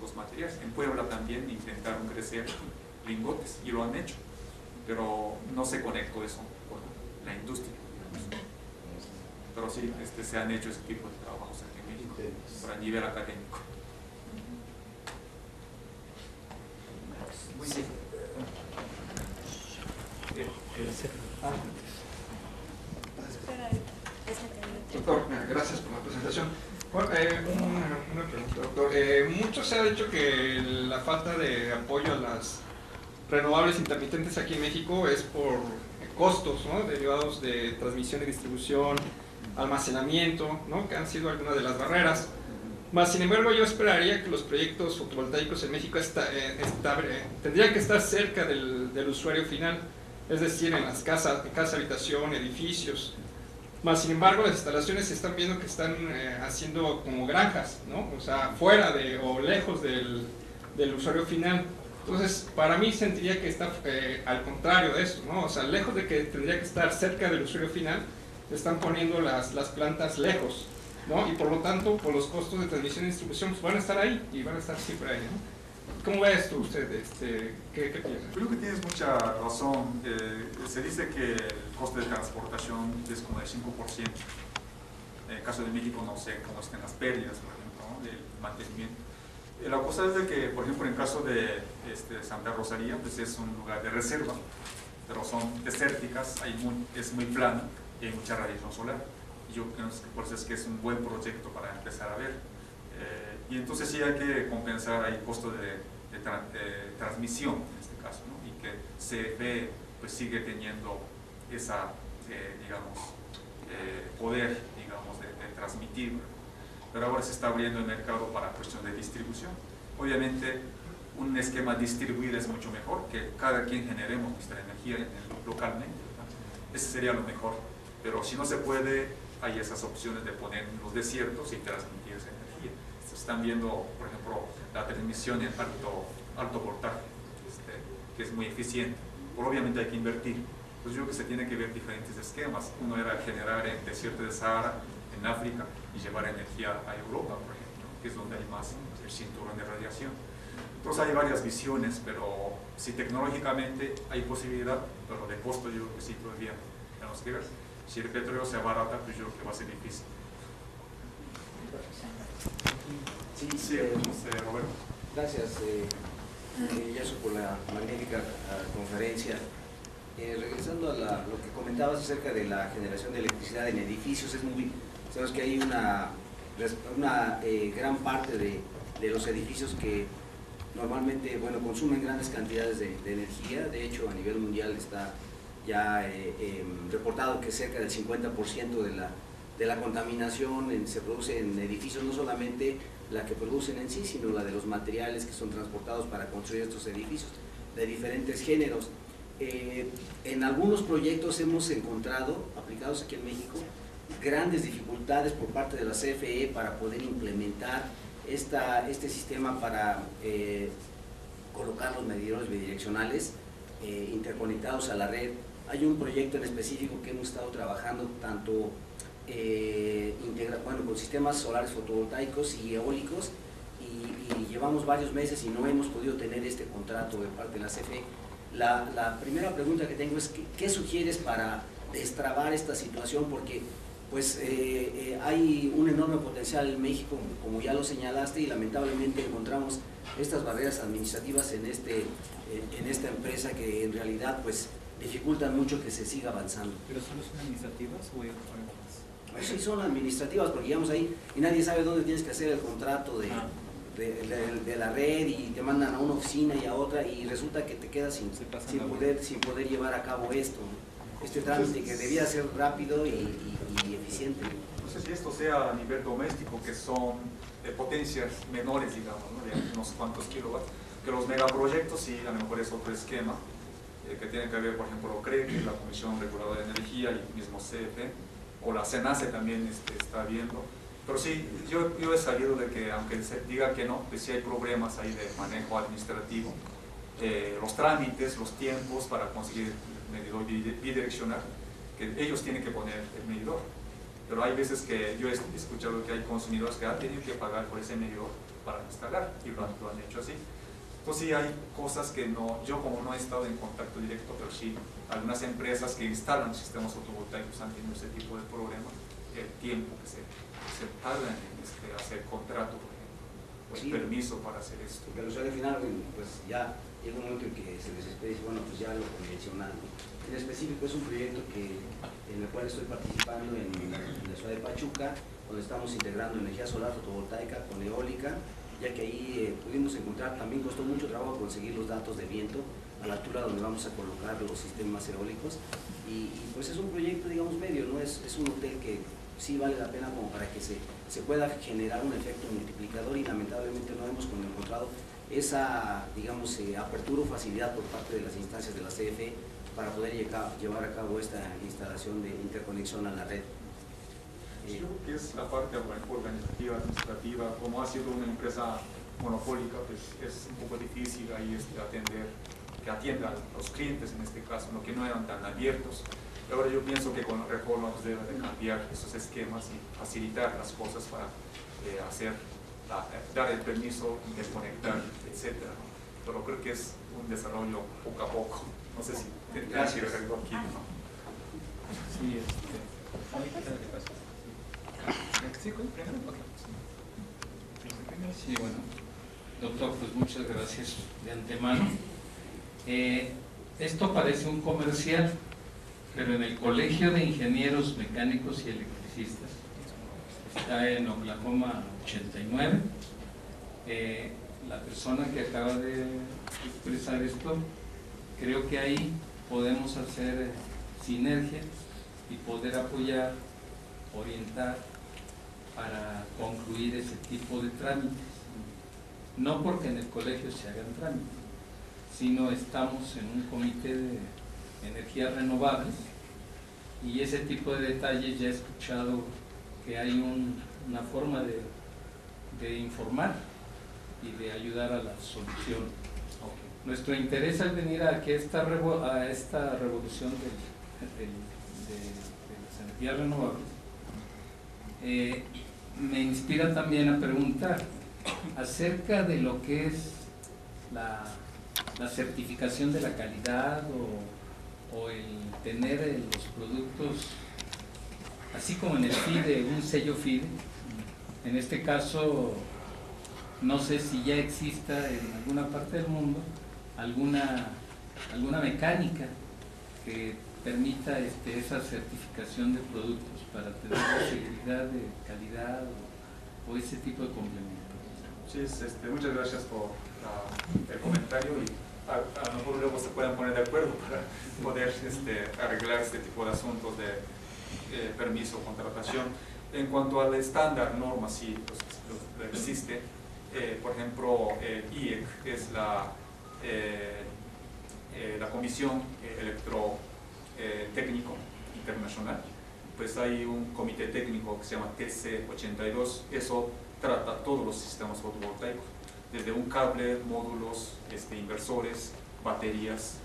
los materiales. En Puebla también intentaron crecer lingotes y lo han hecho, pero no se conectó eso con la industria, digamos. Pero sí, se han hecho ese tipo de trabajos aquí en México, para nivel académico. Muy bien. Doctor, gracias por la presentación. Bueno, una pregunta, doctor. Mucho se ha dicho que la falta de apoyo a las renovables intermitentes aquí en México es por costos, ¿no? Derivados de transmisión y distribución, almacenamiento, ¿no? Que han sido algunas de las barreras. Más sin embargo, yo esperaría que los proyectos fotovoltaicos en México tendrían que estar cerca del usuario final, es decir, en las casas, habitación, edificios. Más sin embargo, las instalaciones se están viendo que están haciendo como granjas, ¿no? O sea, fuera o lejos del usuario final. Entonces, para mí sentiría que está al contrario de eso, ¿no? O sea, lejos de que tendría que estar cerca del usuario final, están poniendo las plantas lejos, ¿no? Y por lo tanto, por los costos de transmisión y distribución, pues van a estar ahí y van a estar siempre ahí, ¿no? ¿Cómo ves tú usted? ¿Qué piensas? Creo que tienes mucha razón. Se dice que el costo de transportación es como de 5%. En el caso de México no sé cómo estén las pérdidas, por ejemplo, ¿no? Del mantenimiento. La cosa es de que, por ejemplo, en el caso de Santa Rosalía, pues es un lugar de reserva, pero son desérticas, es muy plano y hay mucha radiación solar. Yo creo que por eso es que es un buen proyecto para empezar a ver. Y entonces sí hay que compensar ahí costo de transmisión en este caso, ¿no? Y que CFE pues sigue teniendo esa, digamos, poder, digamos, de transmitir, pero ahora se está abriendo el mercado para cuestión de distribución. Obviamente un esquema distribuido es mucho mejor, que cada quien generemos nuestra energía localmente, ¿verdad? Ese sería lo mejor, pero si no se puede, hay esas opciones de poner en los desiertos y transmitir esa energía. Se están viendo, por ejemplo, la transmisión en alto voltaje, que es muy eficiente, pero obviamente hay que invertir. Entonces yo creo que se tiene que ver diferentes esquemas. Uno era generar en el desierto de Sahara, en África, y llevar energía a Europa, por ejemplo, que es donde hay más el cinturón de radiación. Entonces hay varias visiones, pero si tecnológicamente hay posibilidad, pero de costo yo creo que sí todavía tenemos que ver. Si el petróleo se abarata, pues yo creo que va a ser difícil. Sí, Roberto. Gracias, Yasu, por la magnífica conferencia. Regresando a lo que comentabas acerca de la generación de electricidad en edificios, sabes que hay una gran parte de los edificios que normalmente, bueno, consumen grandes cantidades de energía. De hecho, a nivel mundial está ya reportado que cerca del 50% de la contaminación se produce en edificios, no solamente la que producen en sí, sino la de los materiales que son transportados para construir estos edificios de diferentes géneros. En algunos proyectos hemos encontrado, aplicados aquí en México, grandes dificultades por parte de la CFE para poder implementar este sistema para colocar los medidores bidireccionales interconectados a la red. Hay un proyecto en específico que hemos estado trabajando tanto con sistemas solares fotovoltaicos y eólicos, y llevamos varios meses y no hemos podido tener este contrato de parte de la CFE. La primera pregunta que tengo es ¿qué sugieres para destrabar esta situación? Porque pues hay un enorme potencial en México, como ya lo señalaste, y lamentablemente encontramos estas barreras administrativas en esta empresa que en realidad pues dificultan mucho que se siga avanzando. ¿Pero solo son administrativas o hay algo más? Pues sí, son administrativas, porque llegamos ahí y nadie sabe dónde tienes que hacer el contrato de la red, y te mandan a una oficina y a otra, y resulta que te quedas sin poder llevar a cabo este trámite que debía ser rápido y eficiente. No sé si esto sea a nivel doméstico, que son de potencias menores, digamos, ¿no? De unos cuantos kilowatts, que los megaproyectos sí, a lo mejor es otro esquema, que tiene que ver, por ejemplo, CRE, que es la Comisión Reguladora de Energía, y el mismo CFE, o la CENACE también está viendo. Pero sí, yo he sabido de que, aunque se diga que no, pues sí hay problemas ahí de manejo administrativo, los trámites, los tiempos para conseguir el medidor bidireccional, que ellos tienen que poner el medidor. Pero hay veces que yo he escuchado que hay consumidores que han tenido que pagar por ese medidor para instalar, y lo han hecho así. Entonces sí hay cosas que yo como no he estado en contacto directo, pero sí algunas empresas que instalan sistemas fotovoltaicos han tenido ese tipo de problemas, el tiempo que se tarda en hacer contrato, por ejemplo, o el permiso para hacer esto. Porque al usuario final, pues ya llega un momento en que se desespera y dice, bueno, pues ya lo convencional. En específico es un proyecto en el cual estoy participando en la ciudad de Pachuca, donde estamos integrando energía solar fotovoltaica con eólica, ya que ahí pudimos encontrar, también costó mucho trabajo conseguir los datos de viento a la altura donde vamos a colocar los sistemas eólicos, y pues es un proyecto, digamos, medio, ¿no? Es un hotel que sí vale la pena como para que se pueda generar un efecto multiplicador, y lamentablemente no hemos encontrado esa, digamos, apertura o facilidad por parte de las instancias de la CFE para poder llevar a cabo esta instalación de interconexión a la red. Yo creo que es la parte organizativa, administrativa. Como ha sido una empresa monopólica, pues es un poco difícil ahí que atienda a los clientes en este caso, ¿no? Que no eran tan abiertos. Ahora yo pienso que con la reforma se debe de cambiar esos esquemas y facilitar las cosas para dar el permiso de conectar, etcétera, ¿no? Pero creo que es un desarrollo poco a poco. No sé si tendrá que arreglar aquí, ¿no? Sí, Sí, bueno, doctor, pues muchas gracias de antemano. Esto parece un comercial, pero en el Colegio de Ingenieros Mecánicos y Electricistas, está en Oklahoma 89, la persona que acaba de expresar esto, creo que ahí podemos hacer sinergia y poder apoyar, orientar para concluir ese tipo de trámites. No porque en el colegio se hagan trámites, sino estamos en un comité de energías renovables y ese tipo de detalles ya he escuchado que hay una forma de informar y de ayudar a la solución. Nuestro interés al venir aquí a esta revolución de las energías renovables me inspira también a preguntar acerca de lo que es la certificación de la calidad o el tener los productos, así como en el FIDE, un sello FIDE. En este caso, no sé si ya exista en alguna parte del mundo alguna mecánica que permita esa certificación de productos para tener la seguridad de calidad o ese tipo de complementos. Sí, muchas gracias por el comentario, y a lo mejor luego se puedan poner de acuerdo para poder arreglar este tipo de asuntos de permiso o contratación. En cuanto al estándar, normas, sí, pues, existe. Por ejemplo, IEC, que es la Comisión Electrotécnico Internacional, pues hay un comité técnico que se llama TC82, eso trata todos los sistemas fotovoltaicos, desde un cable, módulos, inversores, baterías,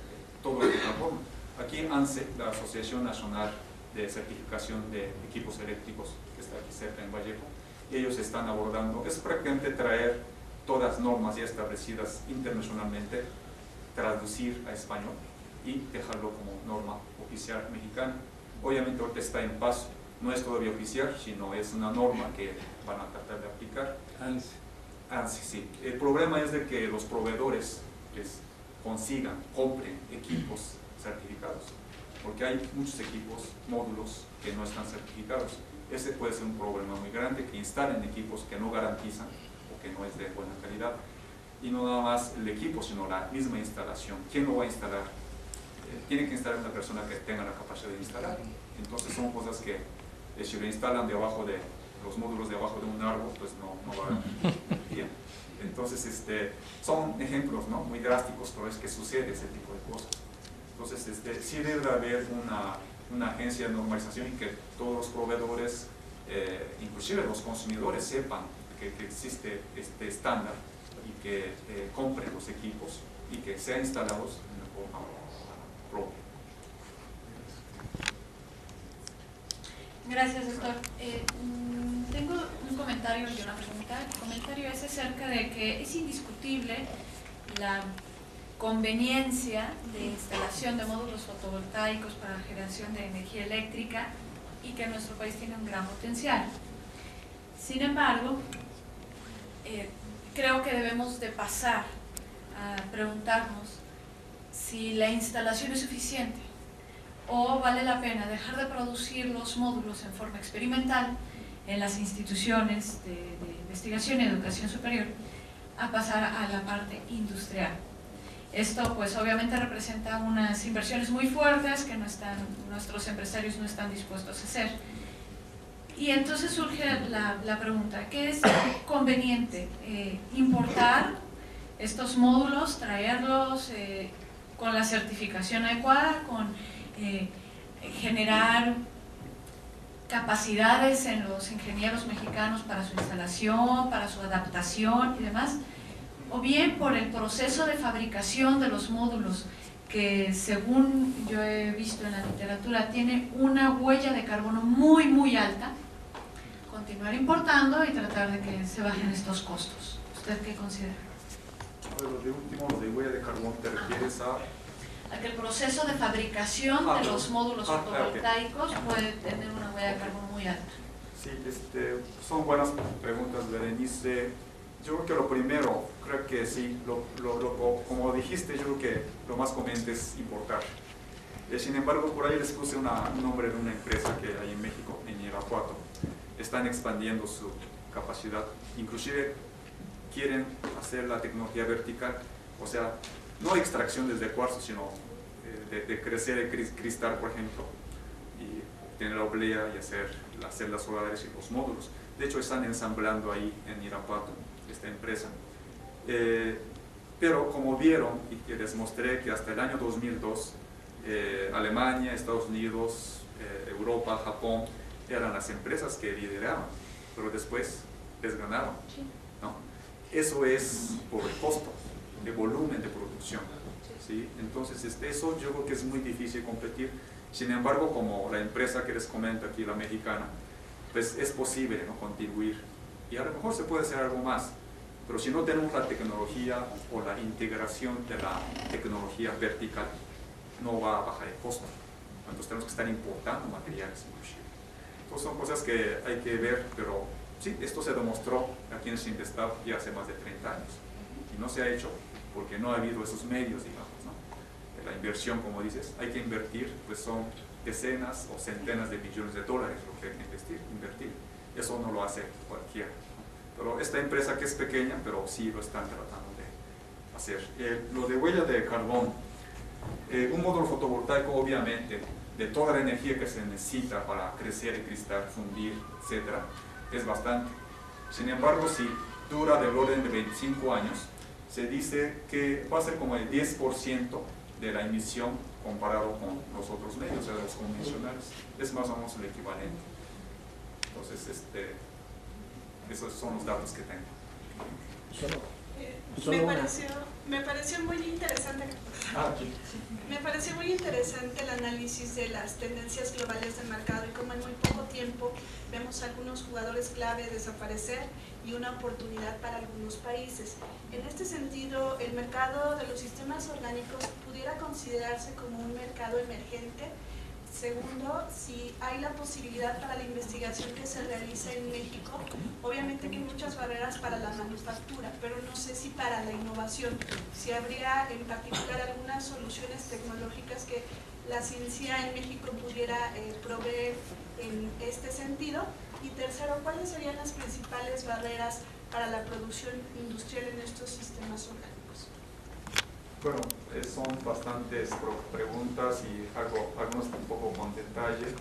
todo lo de la forma. Aquí ANSE, la Asociación Nacional de Certificación de Equipos Eléctricos, que está aquí cerca en Vallejo, ellos están abordando, es prácticamente traer todas las normas ya establecidas internacionalmente, traducir a español y dejarlo como norma oficial mexicana. Obviamente ahorita está en paso, no es todavía oficial, sino es una norma que van a tratar de aplicar. ANSI, sí. El problema es de que los proveedores compren equipos certificados, porque hay muchos equipos, módulos que no están certificados. Ese puede ser un problema muy grande, que instalen equipos que no garantizan o que no es de buena calidad. Y no nada más el equipo, sino la misma instalación. ¿Quién lo va a instalar? Tiene que instalar una persona que tenga la capacidad de instalar. Entonces son cosas que si lo instalan debajo de los módulos debajo de un árbol, pues no va bien. Entonces son ejemplos, ¿no?, muy drásticos, pero es que sucede ese tipo de cosas. Entonces sí debe haber una agencia de normalización y que todos los proveedores, inclusive los consumidores, sepan que existe este estándar y que compren los equipos y que sean instalados de una forma propia. Gracias, doctor. Tengo un comentario y una pregunta. El comentario es acerca de que es indiscutible la conveniencia de instalación de módulos fotovoltaicos para la generación de energía eléctrica y que nuestro país tiene un gran potencial. Sin embargo, creo que debemos de pasar a preguntarnos si la instalación es suficiente o vale la pena dejar de producir los módulos en forma experimental en las instituciones de investigación y educación superior a pasar a la parte industrial. Esto pues obviamente representa unas inversiones muy fuertes que nuestros empresarios no están dispuestos a hacer. Y entonces surge la pregunta, ¿qué es conveniente? ¿Importar estos módulos, traerlos con la certificación adecuada, con generar capacidades en los ingenieros mexicanos para su instalación, para su adaptación y demás? ¿O bien por el proceso de fabricación de los módulos, que según yo he visto en la literatura tiene una huella de carbono muy muy alta, continuar importando y tratar de que se bajen estos costos? ¿Usted qué considera? Lo de último, lo de huella de carbono, ¿te refieres a...? A que el proceso de fabricación de los módulos fotovoltaicos puede tener una huella de carbono muy alta. Sí, son buenas preguntas, Berenice. Yo creo que lo primero, creo que sí, como dijiste, yo creo que lo más conveniente es importar. Sin embargo, por ahí les puse un nombre de una empresa que hay en México, en Irapuato. Están expandiendo su capacidad, inclusive quieren hacer la tecnología vertical, o sea, no extracción desde cuarzo, sino de crecer el cristal, por ejemplo, y obtener la oblea y hacer las celdas solares y los módulos. De hecho, están ensamblando ahí en Irapuato esta empresa. Pero como vieron, y que les mostré que hasta el año 2002, Alemania, Estados Unidos, Europa, Japón, eran las empresas que lideraban, pero después les ganaron, ¿no? Eso es por el costo, de volumen de producción, ¿sí? Entonces eso yo creo que es muy difícil competir. Sin embargo, como la empresa que les comento aquí, la mexicana, pues es posible, ¿no?, contribuir, y a lo mejor se puede hacer algo más, pero si no tenemos la tecnología o la integración de la tecnología vertical, no va a bajar el costo. Entonces tenemos que estar importando materiales inclusive. Entonces son cosas que hay que ver, pero sí, esto se demostró aquí en Cinvestav ya hace más de 30 años y no se ha hecho porque no ha habido esos medios, digamos, ¿no? La inversión, como dices, hay que invertir, pues son decenas o centenas de billones de dólares lo que hay que invertir. Eso no lo hace cualquiera, ¿no? Pero esta empresa, que es pequeña, pero sí lo están tratando de hacer. Lo de huella de carbón, un módulo fotovoltaico, obviamente, de toda la energía que se necesita para crecer el cristal, fundir, etcétera, es bastante. Sin embargo, si dura del orden de 25 años, se dice que va a ser como el 10% de la emisión comparado con los otros medios, o sea, los convencionales. Es más o menos el equivalente. Entonces, esos son los datos que tengo. Me pareció muy interesante. Me pareció muy interesante el análisis de las tendencias globales del mercado y cómo en muy poco tiempo vemos algunos jugadores clave desaparecer y una oportunidad para algunos países. En este sentido, el mercado de los sistemas orgánicos pudiera considerarse como un mercado emergente. Segundo, si hay la posibilidad para la investigación que se realiza en México, obviamente que hay muchas barreras para la manufactura, pero no sé si para la innovación, si habría en particular algunas soluciones tecnológicas que la ciencia en México pudiera proveer en este sentido. Y tercero, ¿cuáles serían las principales barreras para la producción industrial en estos sistemas orgánicos? Bueno, son bastantes preguntas y algunos un poco con detalle,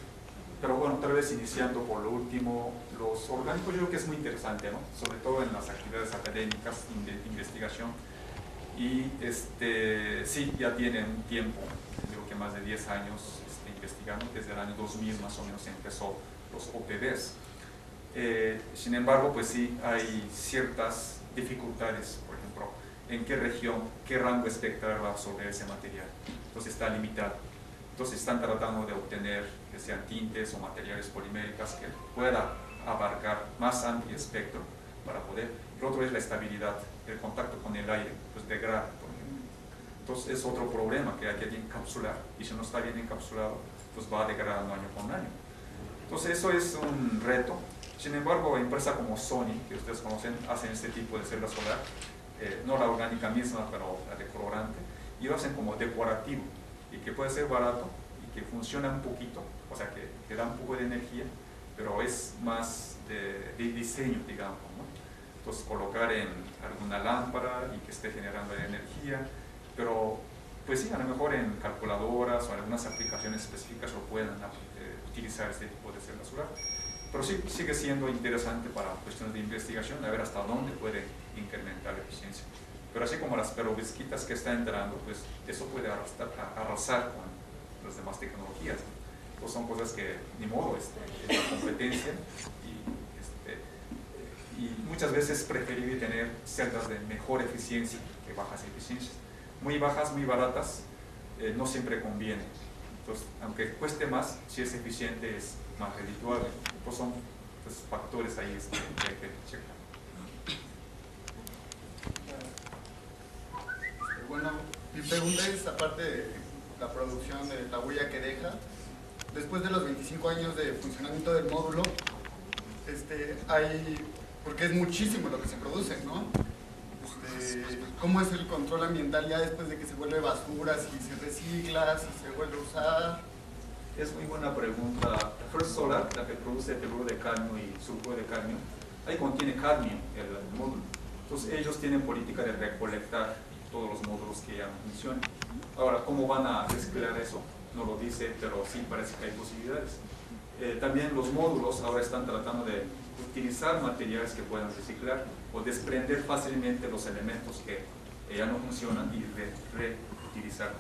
pero bueno, tal vez iniciando por lo último, los orgánicos yo creo que es muy interesante, ¿no? Sobre todo en las actividades académicas, de investigación, y sí, ya tienen un tiempo, digo que más de 10 años investigando, desde el año 2000 más o menos empezó los OPVs. Sin embargo, pues sí, hay ciertas dificultades, por ejemplo, en qué región, qué rango espectral va a absorber ese material. Entonces está limitado. Entonces están tratando de obtener que sean tintes o materiales poliméricas que pueda abarcar más amplio espectro para poder. El otro es la estabilidad, el contacto con el aire, pues degrada, por ejemplo. Entonces es otro problema que hay que encapsular, y si no está bien encapsulado, pues va degradando año con año. Entonces eso es un reto. Sin embargo, empresas como Sony, que ustedes conocen, hacen este tipo de celda solar, no la orgánica misma, pero la de colorante, y lo hacen como decorativo, y que puede ser barato, y que funciona un poquito, o sea, que da un poco de energía, pero es más de diseño, digamos, ¿no? Entonces, colocar en alguna lámpara y que esté generando energía, pero, pues sí, a lo mejor en calculadoras o en algunas aplicaciones específicas lo puedan utilizar este tipo de celda solar. pero sí sigue siendo interesante para cuestiones de investigación, a ver hasta dónde puede incrementar la eficiencia. Pero así como las perovskitas que están entrando, pues eso puede arrasar con las demás tecnologías. Pues son cosas que ni modo, es la competencia y muchas veces es preferible tener celdas de mejor eficiencia que bajas eficiencias. Muy bajas, muy baratas, no siempre conviene. Entonces, aunque cueste más, si es eficiente es más redituable. Pues son pues, factores ahí que hay que checar. Bueno, mi pregunta es, aparte de la producción de la huella que deja, después de los 25 años de funcionamiento del módulo, porque es muchísimo lo que se produce, ¿no? ¿Cómo es el control ambiental ya después de que se vuelve basura, si se recicla, si se vuelve a usar? Es muy buena pregunta. La First Solar, la que produce teluro de cadmio y sulfuro de cadmio, ahí contiene cadmio el módulo. Entonces ellos tienen política de recolectar todos los módulos que ya no funcionan. Ahora, ¿cómo van a reciclar eso? No lo dice, pero sí parece que hay posibilidades. También los módulos ahora están tratando de utilizar materiales que puedan reciclar o desprender fácilmente los elementos que ya no funcionan y reutilizar.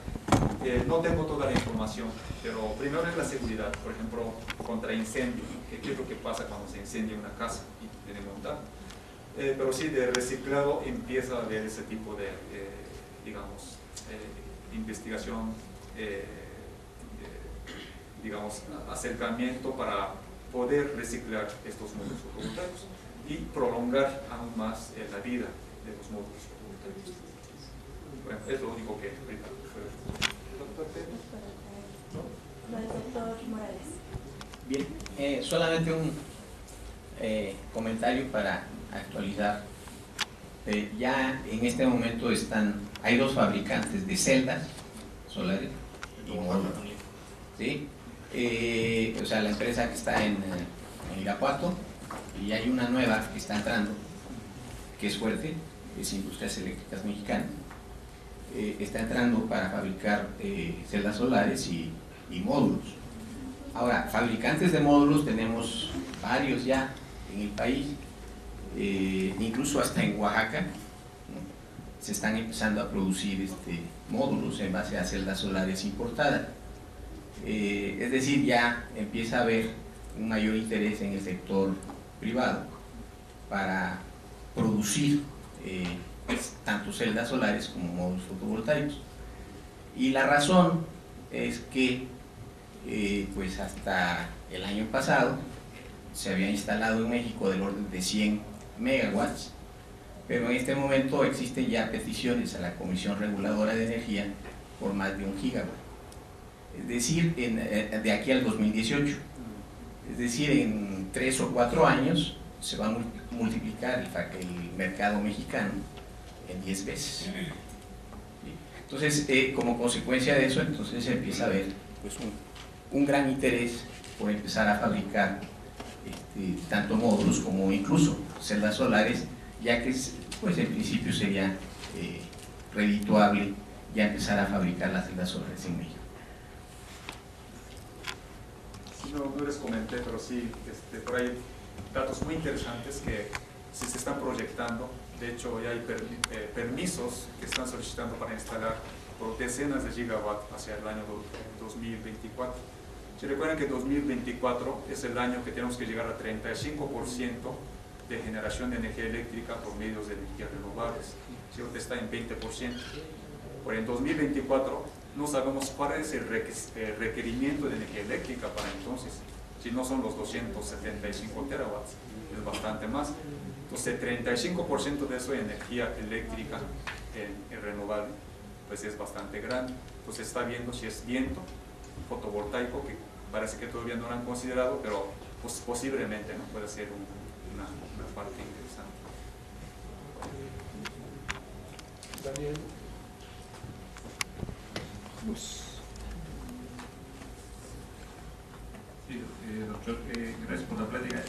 No tengo toda la información, pero primero es la seguridad, por ejemplo, contra incendio, ¿qué es lo que pasa cuando se incendia una casa y tiene que montar? Pero sí, de reciclado empieza a haber ese tipo de, digamos, investigación, digamos, acercamiento para poder reciclar estos módulos fotovoltaicos y prolongar aún más la vida de los módulos fotovoltaicos. Bueno, es lo único que ahorita. ¿Doctor Pedro? Doctor Morales. Bien, solamente un comentario para actualizar. Ya en este momento hay dos fabricantes de celdas solares y módulos, ¿sí? O sea, la empresa que está en Irapuato, y hay una nueva que está entrando, que es fuerte, es Industrias Eléctricas Mexicanas, está entrando para fabricar celdas solares y módulos. Ahora, fabricantes de módulos tenemos varios ya en el país, incluso hasta en Oaxaca, ¿no? Se están empezando a producir módulos en base a celdas solares importadas. Es decir, ya empieza a haber un mayor interés en el sector privado para producir tanto celdas solares como módulos fotovoltaicos. Y la razón es que pues hasta el año pasado se había instalado en México del orden de 100 megawatts, pero en este momento existen ya peticiones a la Comisión Reguladora de Energía por más de 1 gigawatt. Es decir, de aquí al 2018. Es decir, en 3 o 4 años se va a multiplicar el mercado mexicano en 10 veces. Entonces, como consecuencia de eso, entonces se empieza a ver pues, un gran interés por empezar a fabricar tanto módulos como incluso celdas solares, ya que pues, en principio sería redituable ya empezar a fabricar las celdas solares en México. No les comenté, pero sí, por ahí datos muy interesantes que sí se están proyectando. De hecho, ya hay permisos que están solicitando para instalar por decenas de gigawatts hacia el año 2024. Si recuerdan que 2024 es el año que tenemos que llegar a 35% de generación de energía eléctrica por medios de energías renovables. Si ahorita está en 20%. Por en 2024 no sabemos cuál es el requerimiento de energía eléctrica para entonces. Si no son los 275 terawatts, es bastante más. Entonces, el 35% de eso de energía eléctrica en renovable, pues es bastante grande. Entonces, está viendo si es viento, fotovoltaico, que parece que todavía no lo han considerado, pero pues, posiblemente ¿no? puede ser una parte interesante. Daniel. Sí, doctor, gracias por la plática.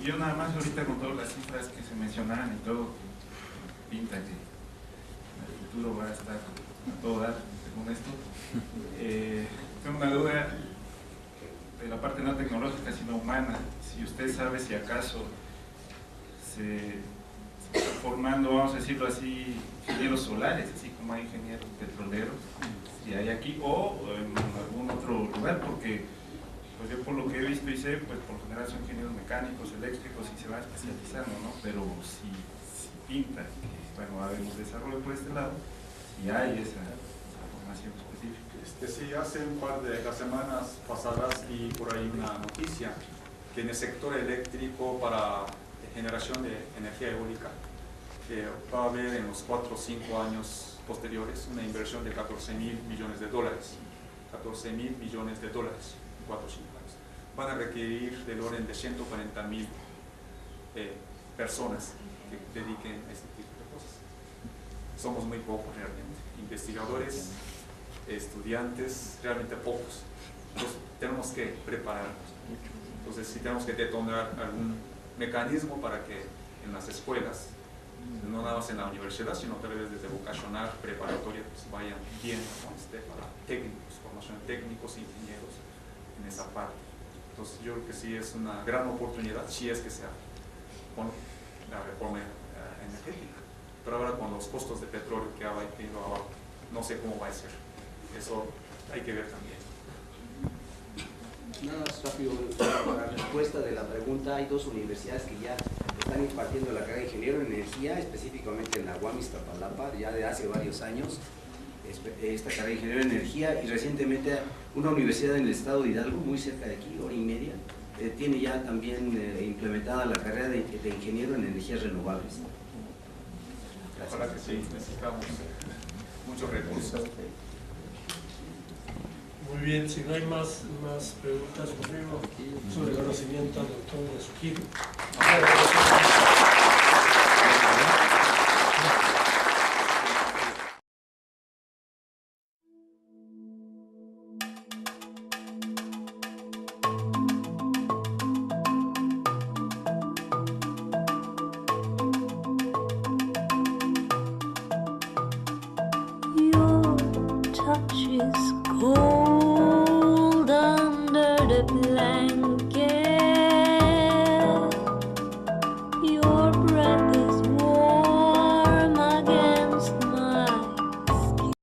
Yo nada más ahorita con todas las cifras que se mencionaban y todo, pinta que el futuro va a estar a todo dar, según esto. Tengo una duda. de la parte no tecnológica, sino humana. Si usted sabe si acaso se está formando, vamos a decirlo así, ingenieros solares, así como hay ingenieros petroleros, si hay aquí, o en algún otro lugar, porque pues yo por lo que he visto y sé, pues por lo general son ingenieros mecánicos, eléctricos y se van especializando, ¿no? Pero si pinta, bueno, va a haber un desarrollo por este lado, si hay esa formación específica. Sí, hace un par de las semanas pasadas vi por ahí una noticia que en el sector eléctrico para generación de energía eólica va a haber en los 4 o 5 años posteriores una inversión de $14.000 millones. 14.000 millones de dólares en 4 o 5 años. Van a requerir del orden de 140.000 personas que dediquen a este tipo de cosas. Somos muy pocos realmente, investigadores, estudiantes, realmente pocos. Entonces tenemos que prepararnos. Entonces sí tenemos que detonar algún mecanismo para que en las escuelas, no nada más en la universidad, sino tal vez desde vocacional, preparatoria, pues vayan bien para técnicos, formación de técnicos, ingenieros en esa parte. Entonces yo creo que sí es una gran oportunidad si es que se hace con la reforma energética. Pero ahora con los costos de petróleo que ha ido abajo, no sé cómo va a ser. Eso hay que ver también. Nada más rápido, para la respuesta de la pregunta, hay 2 universidades que ya están impartiendo la carrera de ingeniero en energía, específicamente en la UAM Iztapalapa, ya de hace varios años, esta carrera de ingeniero en energía, y recientemente una universidad en el estado de Hidalgo, muy cerca de aquí, hora y media, tiene ya también implementada la carrera de ingeniero en energías renovables. Ojalá que sí, necesitamos muchos recursos. Muy bien, si no hay más preguntas, Rodrigo, sobre el conocimiento al doctor Yasuhiro. Your touch is cold.